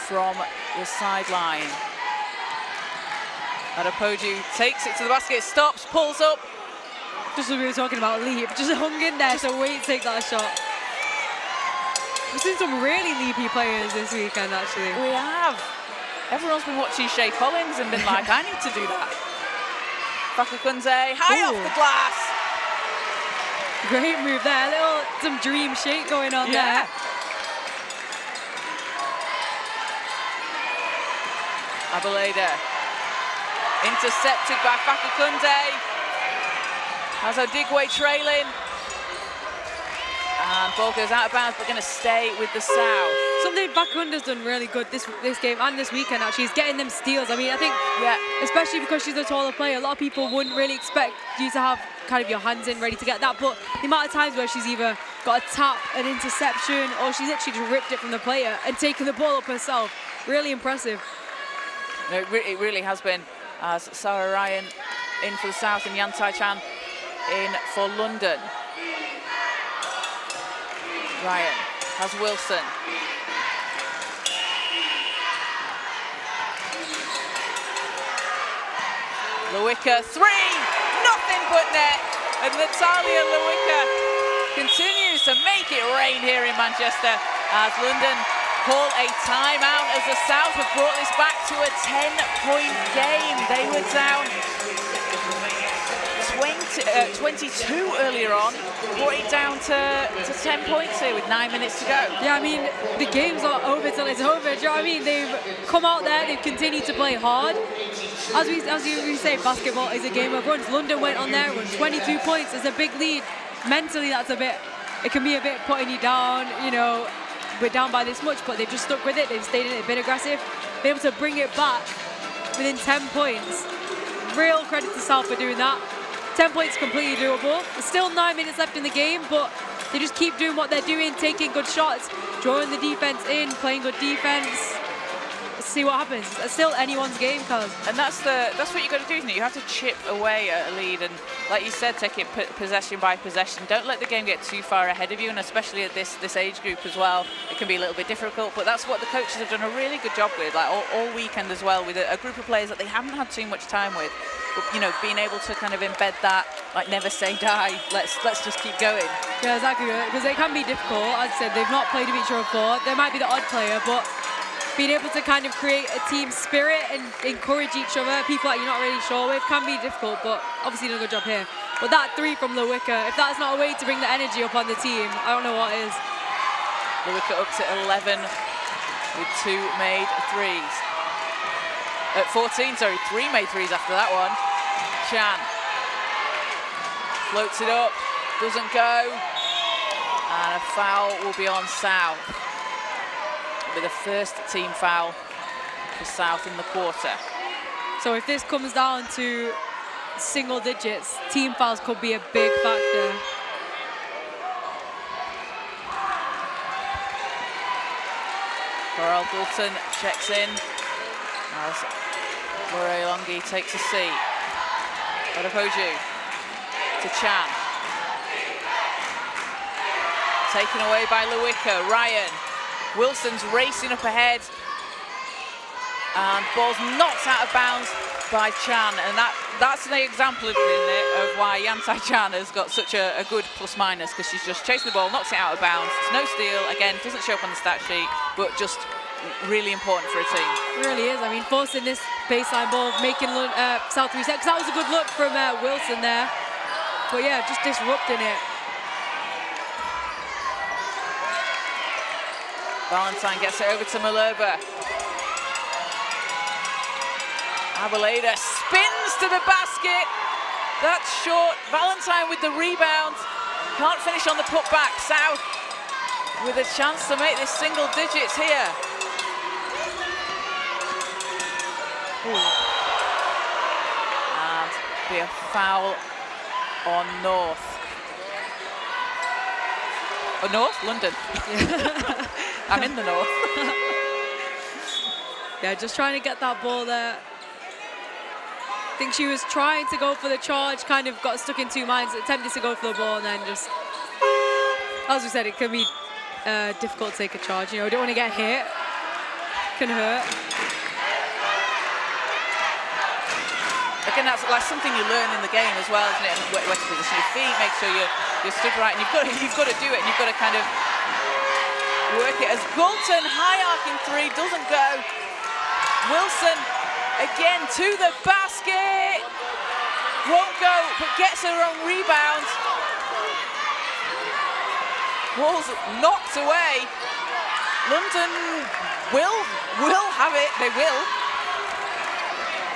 from the sideline. Adepoju takes it to the basket, stops, pulls up. Just as we were talking about leap, just hung in there, so wait to take that shot. We've seen some really leapy players this weekend, actually. We have. Everyone's been watching Shay Collins and been like, I need to do that. Fakukunde, high off the glass. Great move there, some dream shake going on there. Abeleda, intercepted by Fakukunde. Has Odigwe trailing. And ball goes out of bounds, but going to stay with the South. Something Fakunde's done really good this game and this weekend, actually, is getting them steals. I mean, I think, especially because she's a taller player, a lot of people wouldn't really expect you to have kind of your hands in ready to get that. But the amount of times where she's either got a tap, an interception, or she's actually just ripped it from the player and taken the ball up herself, really impressive. No, it really has been. As Sarah Ryan in for the South and Yan Tai Chan in for London. Ryan has Wilson. Lewicka, 3, nothing but net. And Natalia Lewicka continues to make it rain here in Manchester as London call a timeout as the South have brought this back to a 10-point game. They were down 22 earlier on, brought it down to 10 points here with 9 minutes to go. Yeah, I mean, the game's not over till it's over. Do you know what I mean? They've come out there, they've continued to play hard. As we say, basketball is a game of runs. London went on there, won 22 points. It's a big lead. Mentally, it can be a bit putting you down, we're down by this much, but they've just stuck with it. They've stayed in it, they've been aggressive. Be able to bring it back within 10 points. Real credit to South for doing that. 10 points completely doable. There's still 9 minutes left in the game, but they just keep doing what they're doing, taking good shots, drawing the defense in, playing good defense. Let's see what happens. It's still anyone's game, cuz. And that's what you got to do, isn't it? You have to chip away at a lead, and like you said, take it possession by possession. Don't let the game get too far ahead of you, and especially at this age group as well, it can be a little bit difficult. But that's what the coaches have done a really good job with, like all weekend as well, with a group of players that they haven't had too much time with. But, you know, being able to kind of embed that, like never say die. Let's just keep going. Yeah, exactly. Because it can be difficult. As I said, they've not played with each other before. There might be the odd player, but being able to kind of create a team spirit and encourage each other, people that you're not really sure with, can be difficult, but obviously done a good job here. But that 3 from Lewicka, if that's not a way to bring the energy up on the team, I don't know what is. Lewicka up to 11 with 2 made threes. At 14, sorry, 3 made threes after that one. Chan floats it up, doesn't go, and a foul will be on South. With the first team foul for South in the quarter. So if this comes down to single digits, team fouls could be a big factor. Coral Dalton checks in as Murray Longi takes a seat. Odopoju to Chan. Taken away by Lewicka. Ryan. Wilson's racing up ahead. And ball's knocked out of bounds by Chan. And that's an example, isn't it, of why Yantai Chan has got such a good plus-minus, because she's just chasing the ball, knocks it out of bounds. It's no steal. Again, doesn't show up on the stat sheet, but just really important for a team. It really is. I mean, forcing this baseline ball, making South reset, because that was a good look from Wilson there. But yeah, just disrupting it. Valentine gets it over to Malerba. Abaleda spins to the basket. That's short. Valentine with the rebound. Can't finish on the putback. South with a chance to make this single digits here. Ooh. And be a foul on North. Oh, North? London. I'm in the North. Yeah, just trying to get that ball there. I think she was trying to go for the charge, kind of got stuck in 2 minds, attempted to go for the ball, and then just, as we said, it can be difficult to take a charge. You know, don't want to get hit. Can hurt. Again, that's like something you learn in the game as well, isn't it? And where to position your feet, make sure you're stood right, and you've got to do it, and you've got to kind of work it. As Galton, high arcing 3, doesn't go. Wilson again to the basket, won't go, but gets her own rebound. Ball's knocked away. London will have it. They will.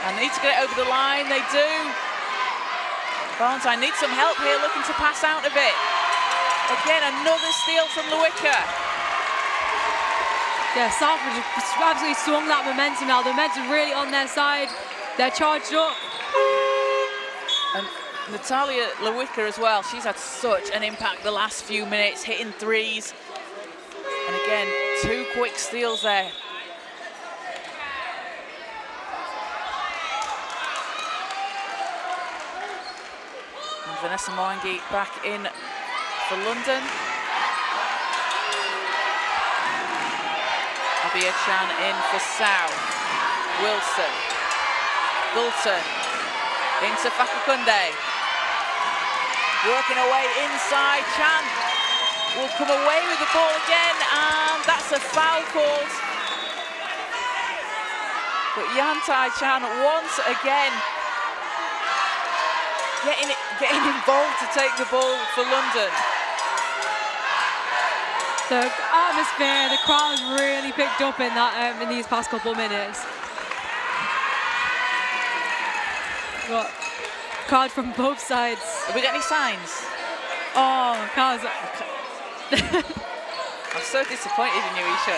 And need to get it over the line. They do. Valentine needs some help here, looking to pass out of it. Again, another steal from Lewicka. Yeah, Southbridge absolutely swung that momentum now. The momentum really on their side. They're charged up. And Natalia Lewicka as well. She's had such an impact the last few minutes, hitting threes. And again, 2 quick steals there. And Vanessa Mwangi back in for London. Abia Chan in for South. Wilson. Dalton into Fakukunde. Working away inside. Chan will come away with the ball again, and that's a foul called. But Yantai Chan once again getting involved to take the ball for London. The atmosphere, the crowd really picked up in that in these past couple of minutes. Got crowd from both sides. Have we got any signs? Oh, cars. I'm so disappointed in you, Isha.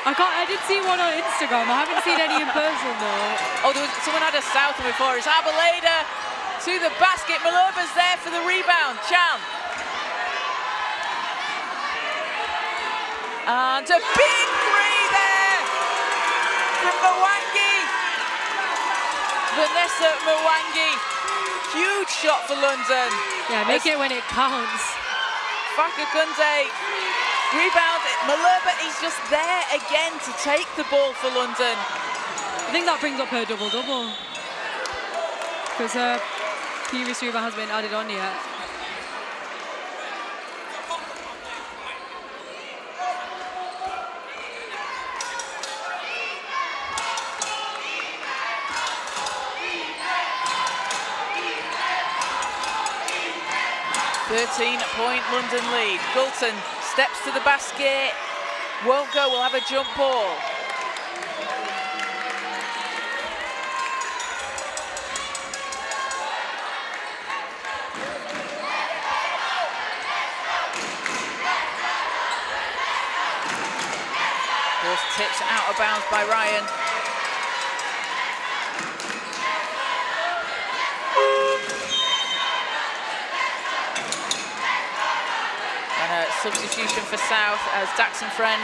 I did see one on Instagram. I haven't seen any in person though. Oh, someone had a South one before. It's Abaleda to the basket. Malerba's there for the rebound. Chan. And a big 3 there from Mwangi. Vanessa Mwangi Huge shot for London. Yeah, make it when it counts. Fakakunze rebound. Malherbe, he's just there again to take the ball for London. I think that brings up her double-double. Because her previous rebound hasn't been added on yet. Point London lead. Gulton steps to the basket. Won't go, we'll have a jump ball. Ball tips out of bounds by Ryan. Substitution for South as Daxon Friend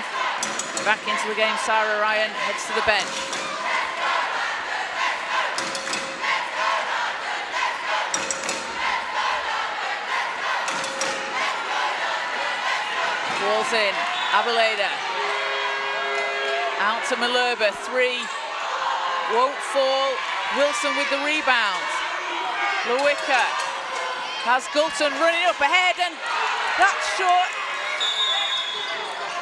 back into the game. Sarah Ryan heads to the bench. Ball's in. Abeleda. Out to Malherbe. 3. Won't fall. Wilson with the rebound. Lewicka has Gulton running up ahead, and that's short.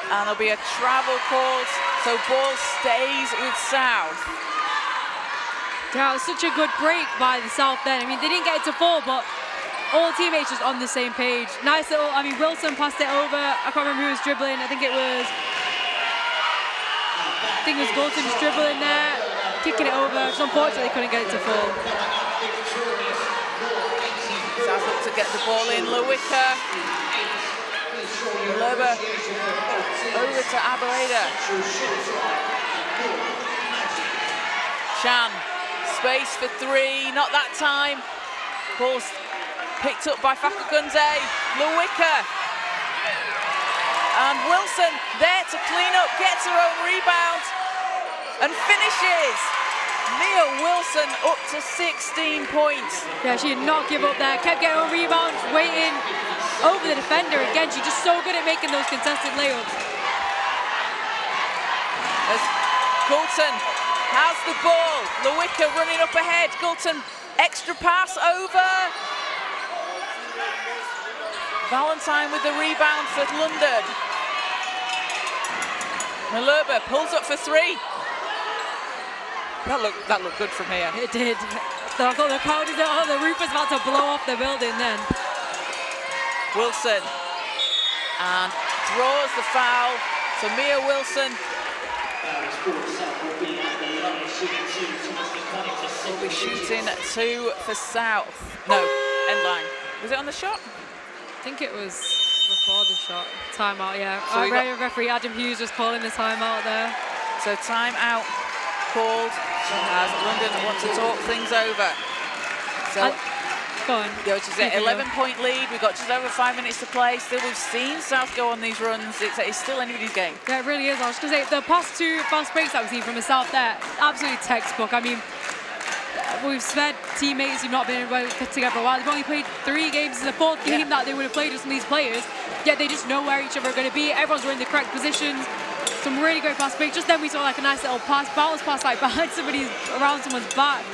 And there'll be a travel called, so ball stays with South. Yeah, it was such a good break by the South then. I mean, they didn't get it to fall, but all teammates just on the same page. Nice little, I mean, Wilson passed it over. I can't remember who was dribbling. I think it was Gulton just dribbling there, kicking it over. Just unfortunately, couldn't get it to fall. South look to get the ball in. Lewicka. Malherbe over to Abeleda. Chan, space for 3, not that time. Ball's picked up by Fakakunze. Lewicka. And Wilson there to clean up, gets her own rebound and finishes. Mia Wilson up to 16 points. Yeah, she did not give up there. Kept getting her rebounds, waiting over the defender. Again, she's just so good at making those contested layups. As Gulton has the ball. Lewicka running up ahead. Gulton, extra pass over. Valentine with the rebound for London. Malherbe pulls up for 3. That looked good from here. It did. So I thought the crowd is oh, the roof was about to blow off the building then. Wilson and draws the foul. So Mia Wilson will be shooting 2 for South. No, end line. Was it on the shot? I think it was before the shot. Timeout, yeah. So referee Adam Hughes was calling the timeout there. So timeout called as London want to talk things over. So go on. Yeah, which is an 11-point lead. We've got just over 5 minutes to play. Still, we've seen South go on these runs. It's still anybody's game. Yeah, it really is. I was going to say, the past 2 fast breaks that we've seen from the South there, absolutely textbook. I mean, we've sped teammates who've not been able to get together for a while. They've only played 3 games. This is the 4th game that they would have played with some of these players, yet they just know where each other are going to be. Everyone's in the correct positions. Some really great fast breaks. Just then we saw like a nice little bounce pass like behind somebody's, around someone's back.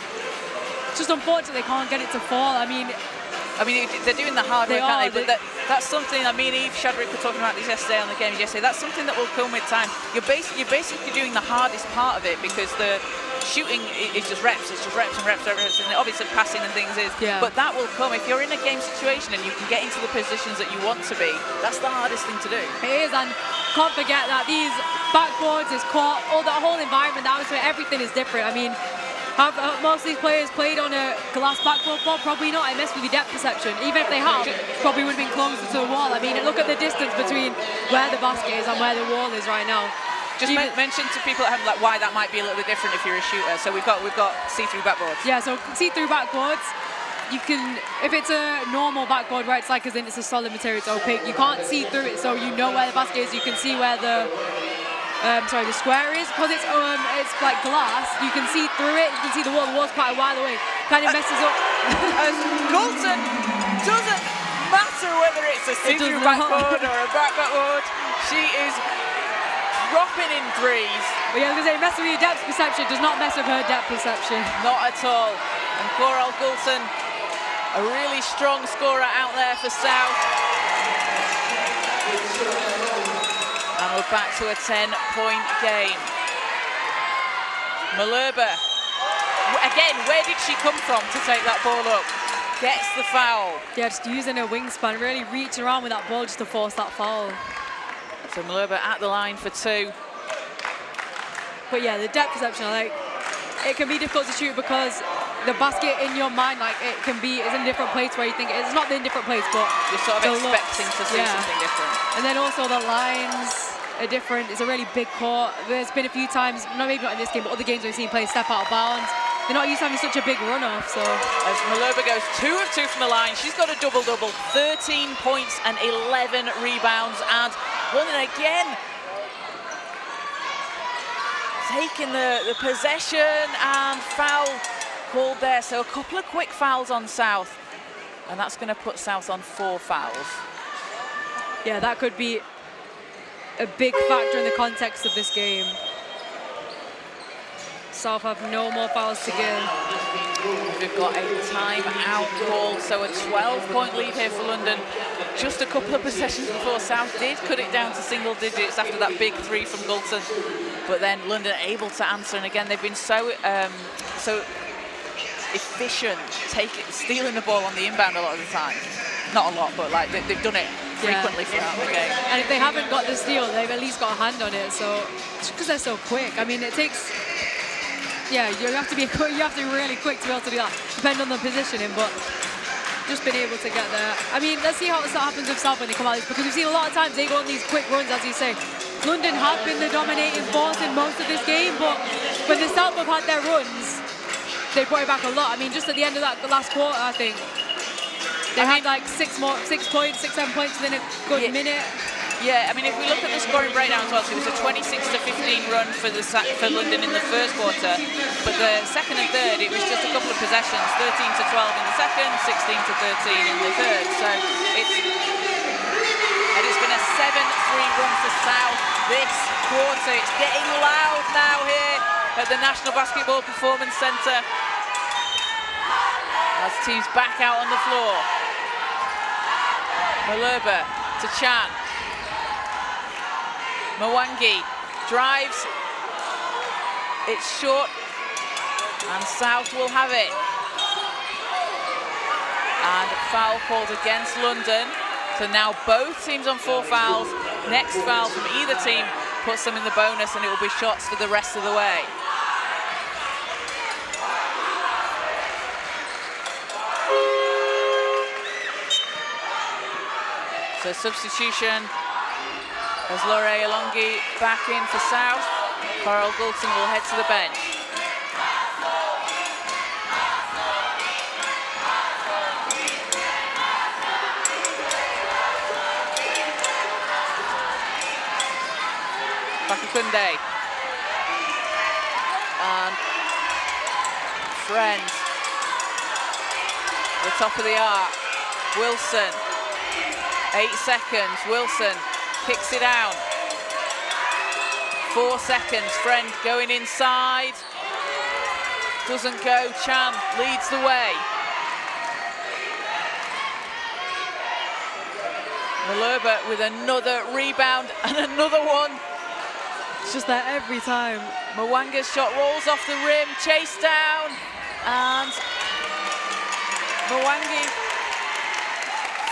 It's just unfortunate they can't get it to fall. I mean, they're doing the hard work, aren't they? But that's something, I mean, Eve Shadrick were talking about this yesterday on the game yesterday. That's something that will come with time. You're basically doing the hardest part of it because the shooting is just reps. It's just reps and reps and reps. And obviously passing and things is. Yeah. But that will come. If you're in a game situation and you can get into the positions that you want to be, that's the hardest thing to do. It is, and can't forget that these backboards, this court, the whole environment, the atmosphere, everything is different. I mean, have most of these players played on a glass backboard floor? Probably not. It messed with your depth perception. Even if they have, probably would have been closer to the wall. I mean, look at the distance between where the basket is and where the wall is right now. Just mention to people at home like why that might be a little bit different if you're a shooter. So we've got see-through backboards. Yeah, so see-through backboards. You can, if it's a normal backboard where it's like as in it's a solid material, it's opaque, you can't see through it, so you know where the basket is. You can see where the the square is. Because it's like glass, you can see through it. You can see the wall. The wall's quite a while away. kind of messes up. As Gulton doesn't matter whether it's a Sidhu backboard or a backboard, she is dropping in threes. But yeah, I was going to say, messing with your depth perception does not mess with her depth perception. Not at all. And Coral Gulton, a really strong scorer out there for South. And we're back to a 10-point game. Malherbe, again, where did she come from to take that ball up? Gets the foul. Yeah, just using her wingspan, really reaching around with that ball just to force that foul. So Malherbe at the line for 2. But yeah, the depth perception, like, it can be difficult to shoot because the basket in your mind, like, it's in a different place where you think it's not in a different place, but you're sort of expecting to see something different. And then also the lines are different. It's a really big court. There's been a few times, maybe not in this game, but other games we've seen players step out of bounds. They're not used to having such a big runoff, so. As Malherbe goes 2 of 2 from the line, she's got a double-double, 13 points and 11 rebounds, and London again taking the possession, and foul called there. So a couple of quick fouls on South, and that's going to put South on 4 fouls. Yeah, that could be a big factor in the context of this game. South have no more fouls to give. We've got a time-out call, so a 12-point lead here for London. Just a couple of possessions before South did cut it down to single digits after that big 3 from Gulton. But then London able to answer, and again, they've been so efficient, stealing the ball on the inbound a lot of the time. Not a lot, but like they've done it frequently throughout the game. And if they haven't got the steal, they've at least got a hand on it. So just because they're so quick, I mean, it takes. Yeah, you have to be really quick to be able to do that, depending on the positioning, but just been able to get there. I mean, let's see how that happens with South when they come out of this, because we've seen a lot of times they go on these quick runs, as you say. London have been the dominating force in most of this game, but when the South have had their runs, they brought it back a lot. I mean, just at the end of that last quarter, I think, they had like 6 points, 7 points within a good minute. Yeah, I mean, if we look at the scoring breakdown as well, so it was a 26-15 run for London in the first quarter, but the second and third, it was just a couple of possessions, 13-12 in the second, 16-13 in the third. So it's been a 7-3 run for South this quarter. It's getting loud now here at the National Basketball Performance Centre as teams back out on the floor. Malherbe to Chan. Mwangi drives, it's short, and South will have it. And a foul called against London. So now both teams on 4 fouls. Next foul from either team puts them in the bonus, and it will be shots for the rest of the way. So substitution. As Lorraine Alongi back in for South, Coral Gulton will head to the bench. Bakukunde. And Friend. The top of the arc. Wilson. 8 seconds. Wilson kicks it out. 4 seconds. Friend going inside. Doesn't go. Chan leads the way. Malherbe with another rebound and another one. It's just there every time. Mwanga's shot rolls off the rim, chased down, and Mwangi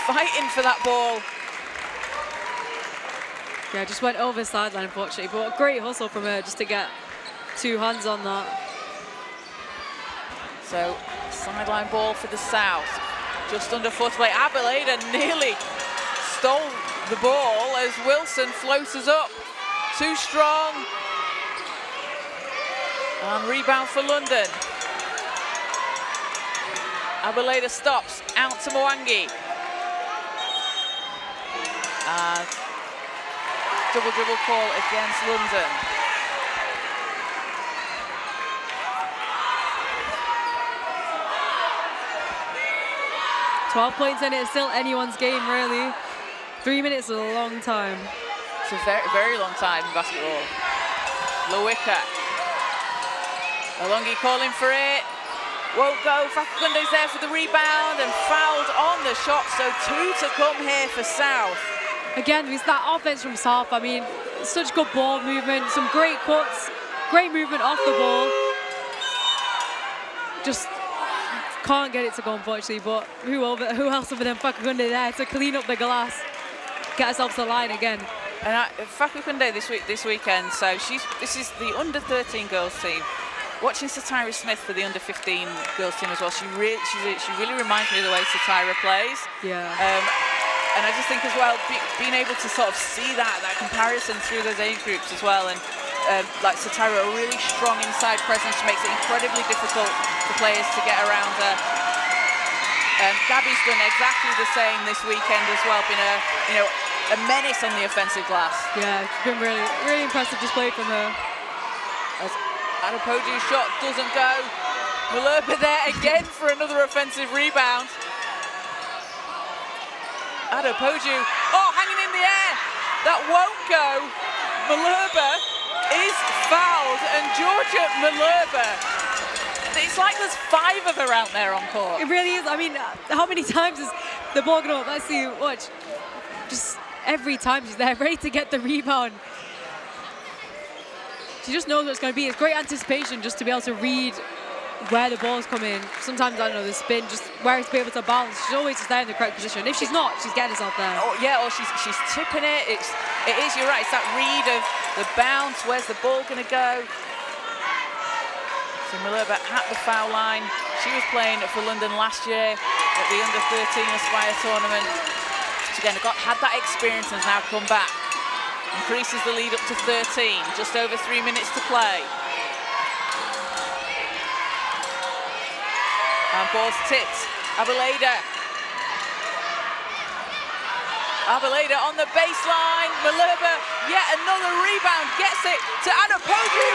fighting for that ball. Yeah, just went over sideline, unfortunately, but a great hustle from her just to get 2 hands on that. So, sideline ball for the South. Just under 4 to play. Abeleda nearly stole the ball as Wilson floaters up. Too strong. And rebound for London. Abeleda stops, out to Mwangi. And double dribble call against London. 12 points in it, it's still anyone's game, really. 3 minutes is a long time. It's a very, very long time in basketball. Lewicka. Alongi calling for it. Won't go. Fakunde's there for the rebound and fouled on the shot. So 2 to come here for South. Again, it's that offense from South. I mean, such good ball movement, some great cuts, great movement off the ball. Just can't get it to go, unfortunately. But who else other than Fakunde there to clean up the glass, get herself to the line again. And Fakunde this weekend. So this is the under-13 girls team. Watching Satira Smith for the under-15 girls team as well. She really reminds me of the way Satira plays. Yeah. And I just think as well, being able to sort of see that comparison through those age groups as well. And like Satira, a really strong inside presence, makes it incredibly difficult for players to get around her. Gabby's done exactly the same this weekend as well, been a menace on the offensive glass. Yeah, it's been really, really impressive display from her. As Adepoju's shot doesn't go. Malerba there again for another offensive rebound. Adepoju, hanging in the air. That won't go. Malerba is fouled, and Georgia Malerba, it's like there's 5 of her out there on court. It really is. I mean, how many times is the ball going up? Let's see, watch. Just every time she's there, ready to get the rebound. She just knows what it's going to be. It's great anticipation just to be able to read where the ball's coming. Sometimes, I don't know, the spin, just where it's be able to bounce. She's always just there in the correct position. If she's not, she's getting herself there. Oh, yeah, or she's tipping it. It is, you're right, it's that read of the bounce. Where's the ball going to go? So Malerba at the foul line. She was playing for London last year at the under-13 Aspire tournament. She again had that experience and has now come back. Increases the lead up to 13, just over 3 minutes to play. And ball's tipped. Abeleda on the baseline. Malerba, yet another rebound, gets it to Adepoju,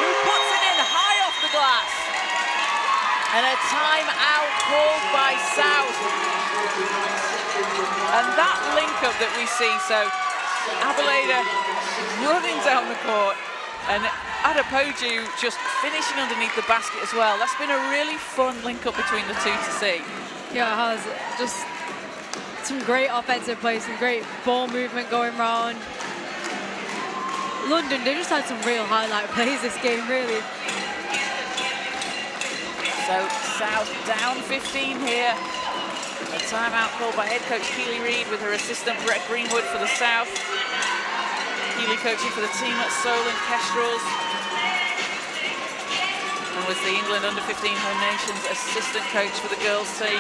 who puts it in high off the glass. And a timeout called by South. And that link-up that we see, so Abeleda running down the court and Adepoju just finishing underneath the basket as well. That's been a really fun link-up between the two to see. Yeah, it has. Just some great offensive play, some great ball movement going around. London, they just had some real highlight plays this game, really. So South down 15 here. A timeout called by head coach Keely Reid with her assistant Brett Greenwood for the South. Keely coaching for the team at Solent Kestrels. And was the England under-15 Home Nations assistant coach for the girls team.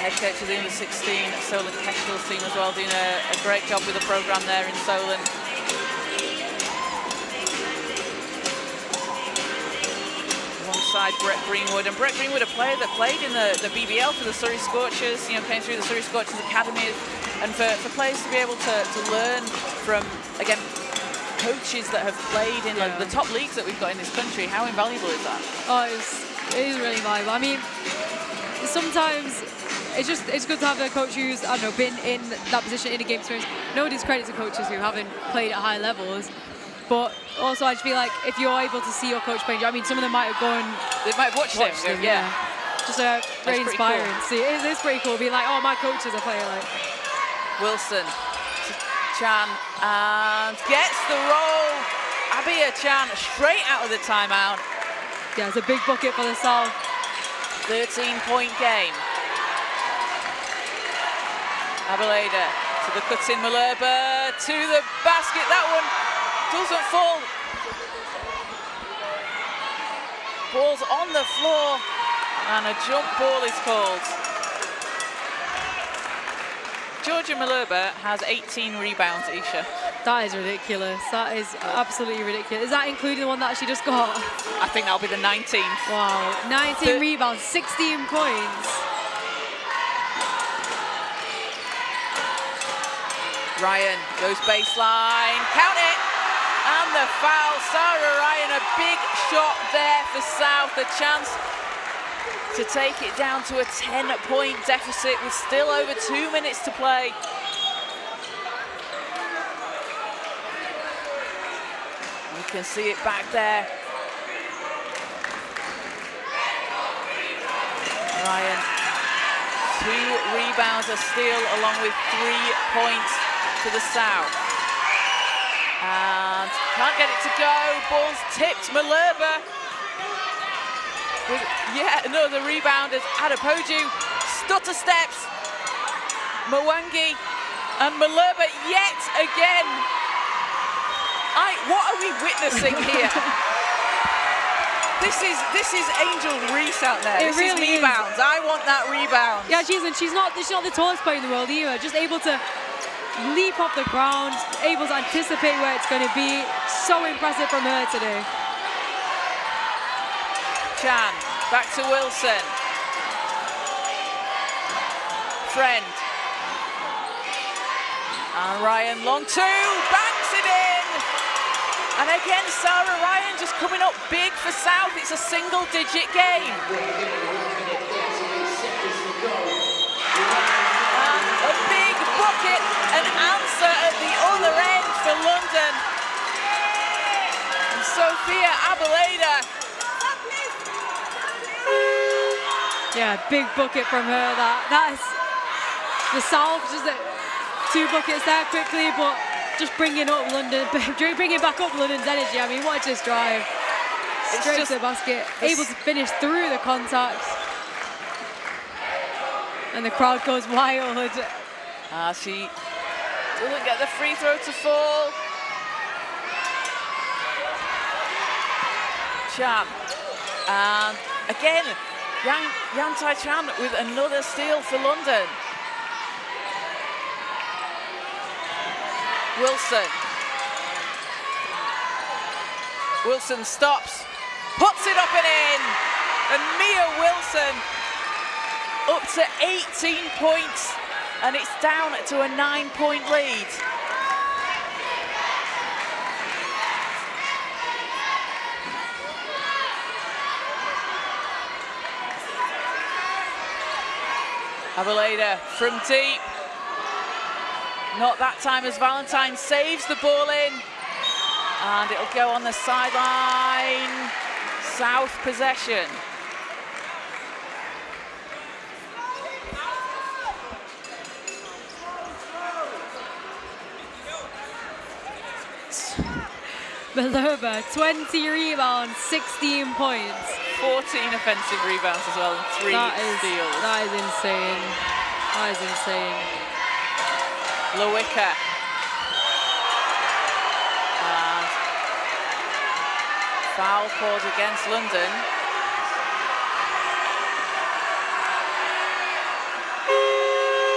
Head coach of the under-16 Solent Kestrels team as well, doing a great job with the programme there in Solent. Alongside Brett Greenwood, and Brett Greenwood, a player that played in the BBL for the Surrey Scorchers, came through the Surrey Scorchers Academy, and for players to be able to learn from, again, coaches that have played in the top leagues that we've got in this country, how invaluable is that? Oh, it is really valuable. I mean, sometimes it's good to have a coach who's, I don't know, been in that position in a game experience. No discredit to coaches who haven't played at high levels. But also, I just feel like if you're able to see your coach playing, I mean, some of them might have gone... They might have watched him, yeah. Just very inspiring to see. It is pretty cool being like, oh, my coach is a player. Like Wilson, Chan, and gets the roll. Abia Chan straight out of the timeout. Yeah, it's a big bucket for the South. 13-point game. Abeleda to the cut-in Malerba, to the basket. That one doesn't fall. Ball's on the floor, and a jump ball is called. Georgia Malerba has 18 rebounds, Isha. That is ridiculous. That is absolutely ridiculous. Is that including the one that she just got? I think that'll be the 19th. Wow, 19 rebounds, 16 points. Ryan goes baseline, count it! And the foul, Sarah Ryan, a big shot there for South, a chance to take it down to a 10-point deficit with still over 2 minutes to play. You can see it back there. Ryan, 2 rebounds, a steal, along with 3 points to the south. And can't get it to go. Ball's tipped. Malerba with yet another rebound as Adepoju stutter steps. Mwangi and Malerba yet again. What are we witnessing here? This is Angel Reese out there. This really is rebounds. I want that rebound. Yeah, she's not the tallest player in the world either. Just able to leap off the ground, able to anticipate where it's going to be. So impressive from her today. Chan, back to Wilson. Friend. And Ryan, long two, banks it in. And again, Sarah Ryan just coming up big for South. It's a single-digit game. And a big bucket, an answer at the other end for London. And Sophia Abeleda. Yeah, big bucket from her. That's the South, just 2 buckets there quickly, but just bringing up London, bringing back up London's energy. I mean, watch this drive. Straight to the basket, able to finish through the contact. And the crowd goes wild. She doesn't get the free throw to fall. Chan. And again, Yan Tai Chan with another steal for London. Wilson stops, puts it up and in, and Mia Wilson up to 18 points, and it's down to a 9-point lead. Abeleda from deep. Not that time as Valentine saves the ball in. And it'll go on the sideline. South possession. Malerba, 20 rebounds, 16 points. 14 offensive rebounds as well, and 3 steals. That is insane. That is insane. Lewicka. And foul called against London.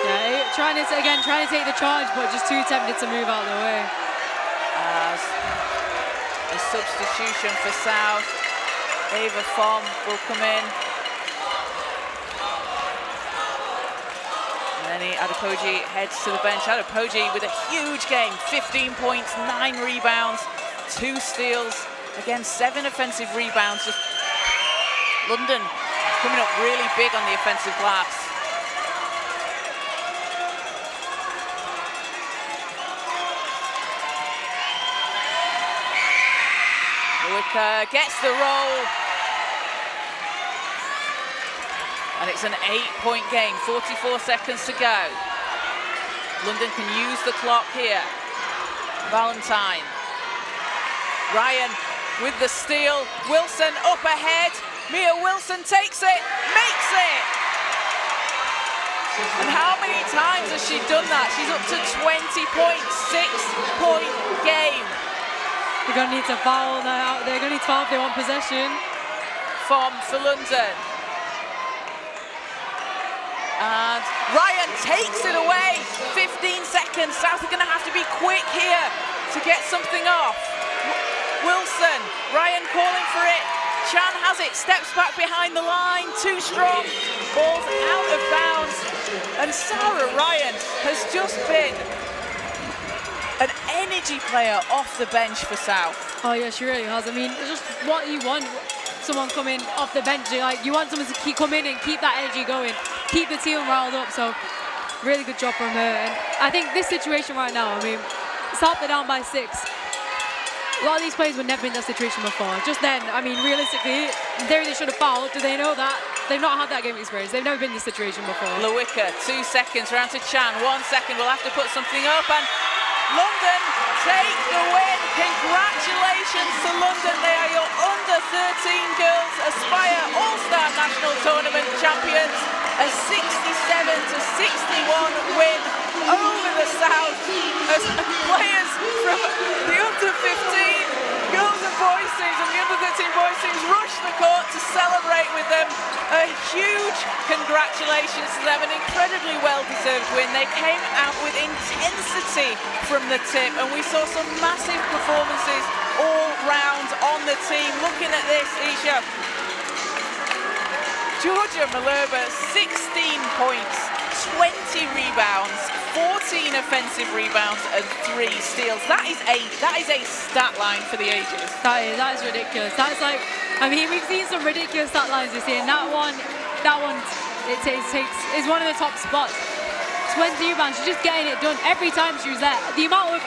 Yeah, trying to take the charge, but just too tempted to move out of the way. As a substitution for South, Ava Fom will come in. Then Adepoju heads to the bench. Adepoju with a huge game, 15 points, 9 rebounds, 2 steals, again 7 offensive rebounds. Just London coming up really big on the offensive glass. Lewicka gets the roll. And it's an 8-point game, 44 seconds to go. London can use the clock here. Valentine. Ryan with the steal. Wilson up ahead. Mia Wilson takes it, makes it. And how many times has she done that? She's up to 20 points, 6-point game. They're going to need to foul now. They're going to need to foul if they want possession. For London. And Ryan takes it away. 15 seconds. South are going to have to be quick here to get something off. Wilson, Ryan calling for it. Chan has it, steps back behind the line. Too strong. Ball's out of bounds. And Sarah Ryan has just been an energy player off the bench for South. Oh yeah, she really has. I mean, it's just what you want. someone coming off the bench. Like, you want someone to come in and keep that energy going, keep the team riled up. So really good job from her. And I think this situation right now, I mean, South are down by 6. A lot of these players would never been in that situation before. Just then, I mean, realistically, in theory they should have fouled. Do they know that? They've not had that game experience. They've never been in this situation before. Lewicka, 2 seconds, round to Chan, 1 second. We'll have to put something up, and London take the win. Congratulations to London. They are your under-13 girls Aspire All-Star National Tournament champions. A 67-61 win over the South. As players from the under-15 girls and boys teams and the under-13 boys teams rush the court to celebrate with them. A huge congratulations to them, an incredibly well-deserved win. They came out with intensity from the tip, and we saw some massive performances all round on the team. Looking at this, Isha, Georgia Malerba, 16 points, 20 rebounds, 14 offensive rebounds and 3 steals. That is a stat line for the ages. That is ridiculous. That's like, I mean, we've seen some ridiculous stat lines this year, and that one is one of the top spots. 20 rebounds, she's just getting it done every time she was there. The amount of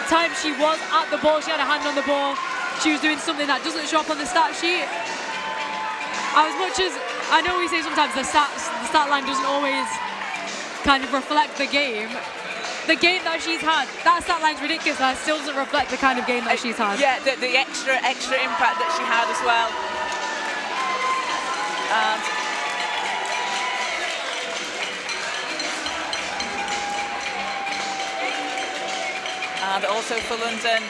time she was at the ball, she had a hand on the ball, she was doing something that doesn't show up on the stat sheet. As much as I know we say sometimes the stat line doesn't always kind of reflect the game that she's had, that stat line's ridiculous, and it still doesn't reflect the kind of game that she's had. Yeah, the extra impact that she had as well. And also for London,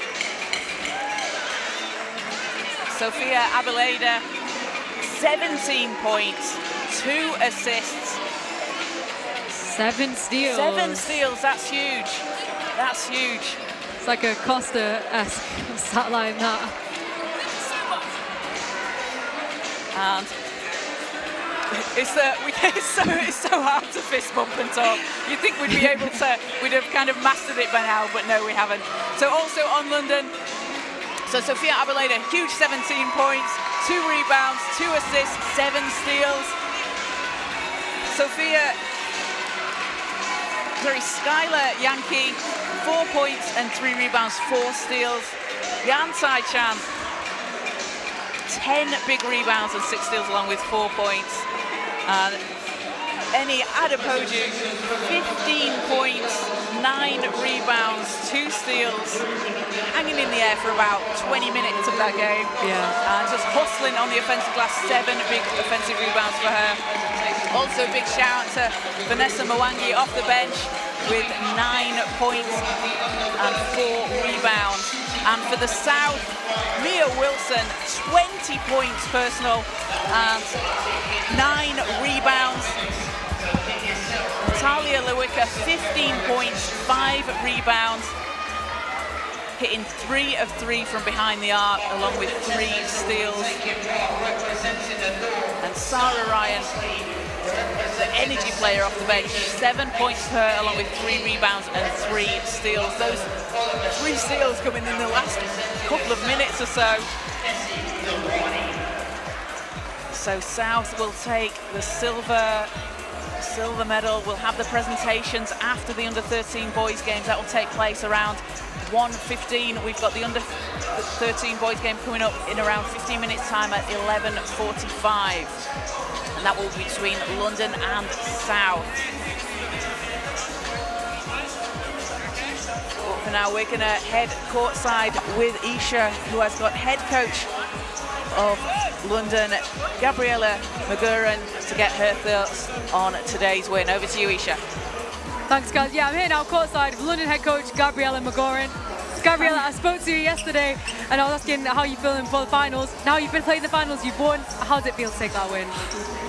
Sophia Abeleda, 17 points, 2 assists. 7 steals. 7 steals, that's huge. That's huge. It's like a Costa-esque stat line, that. And it's so hard to fist bump and talk. You'd think we'd have kind of mastered it by now, but no, we haven't. So also on London, so Sophia Abeleda, huge 17 points, 2 rebounds, 2 assists, 7 steals. Skylar Yankee, 4 points and 3 rebounds, 4 steals. Yan Tai-Chan, 10 big rebounds and 6 steals along with 4 points. And Eni Adepoju, 15 points, 9 rebounds, 2 steals, hanging in the air for about 20 minutes of that game. Yeah. And just hustling on the offensive glass, 7 big offensive rebounds for her. Also, big shout out to Vanessa Mwangi off the bench with 9 points and 4 rebounds. And for the South, Mia Wilson, 20 points personal and 9 rebounds. Natalia Lewicka, 15 points, 5 rebounds, hitting 3 of 3 from behind the arc, along with 3 steals. And Sarah Ryan, the energy player off the bench, 7 points per, along with 3 rebounds and 3 steals. Those 3 steals coming in the last couple of minutes or so. So South will take the silver medal. We'll have the presentations after the under-13 boys games. That will take place around 1:15. We've got the under-13 boys game coming up in around 15 minutes time at 11:45. And that will be between London and South. But for now, we're gonna head courtside with Isha, who has got head coach of London, Gabriella Maguren, to get her thoughts on today's win. Over to you, Isha. Thanks, guys. Yeah, I'm here now courtside with London head coach Gabriella Maguren. Gabriella, I spoke to you yesterday and I was asking how you feeling for the finals. Now you've been playing the finals, you've won. How does it feel to take that win?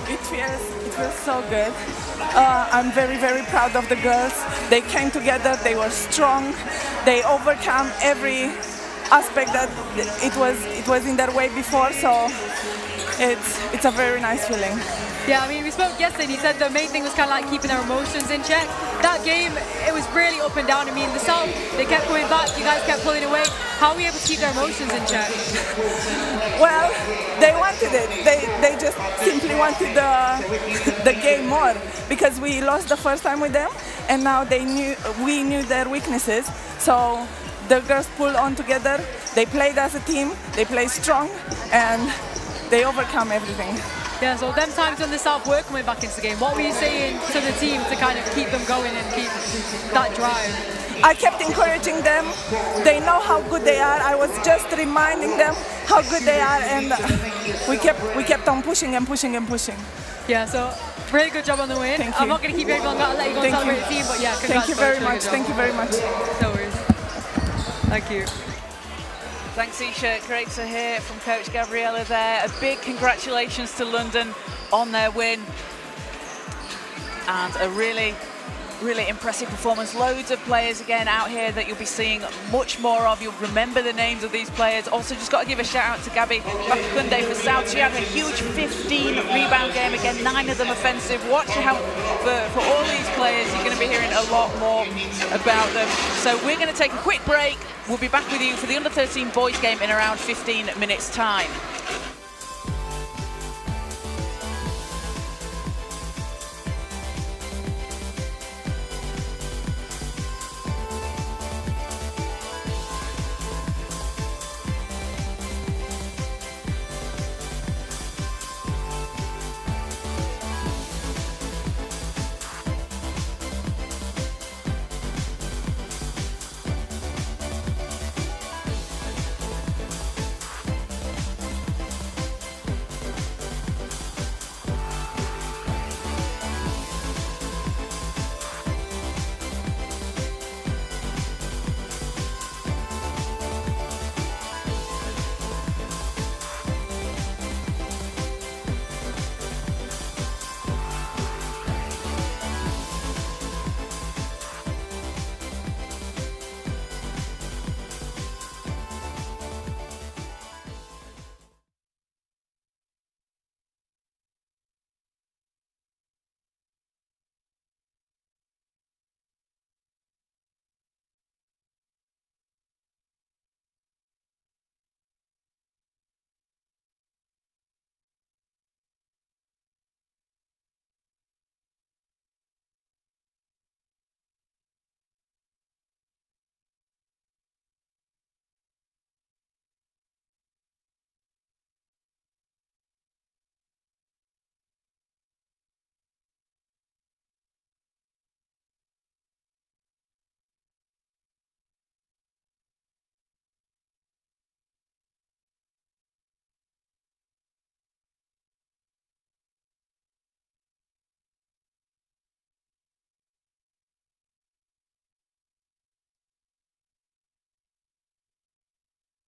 It feels so good. I'm very, very proud of the girls. They came together, they were strong, they overcome every aspect that it was in their way before, so it's a very nice feeling. Yeah, I mean, we spoke yesterday and he said the main thing was kind of like keeping their emotions in check. That game, it was really up and down. I mean, the South, they kept going back, you guys kept pulling away. How were you able to keep their emotions in check? Well, they wanted it. They just simply wanted the game more because we lost the first time with them, and now we knew their weaknesses. So the girls pulled on together. They played as a team. They played strong, and they overcome everything. Yeah, so them times when the South were coming back into the game, what were you saying to the team to kind of keep them going and keep that drive? I kept encouraging them. They know how good they are. I was just reminding them how good they are, and we kept on pushing and pushing and pushing. Yeah, so really good job on the win. Thank you. I'm not going to keep you any longer. I'll let you go and celebrate the team, but yeah, congrats. Thank you very much. Thank you very much. No worries. Thank you. Thanks, Isha. Great to hear from Coach Gabriella there. A big congratulations to London on their win. And a really impressive performance. Loads of players again out here that you'll be seeing much more of. You'll remember the names of these players. Also, just got to give a shout out to Gabby Bakunde for South. She had a huge 15 rebound game again, 9 of them offensive. Watch how for all these players, you're going to be hearing a lot more about them. So we're going to take a quick break. We'll be back with you for the under-13 boys game in around 15 minutes time.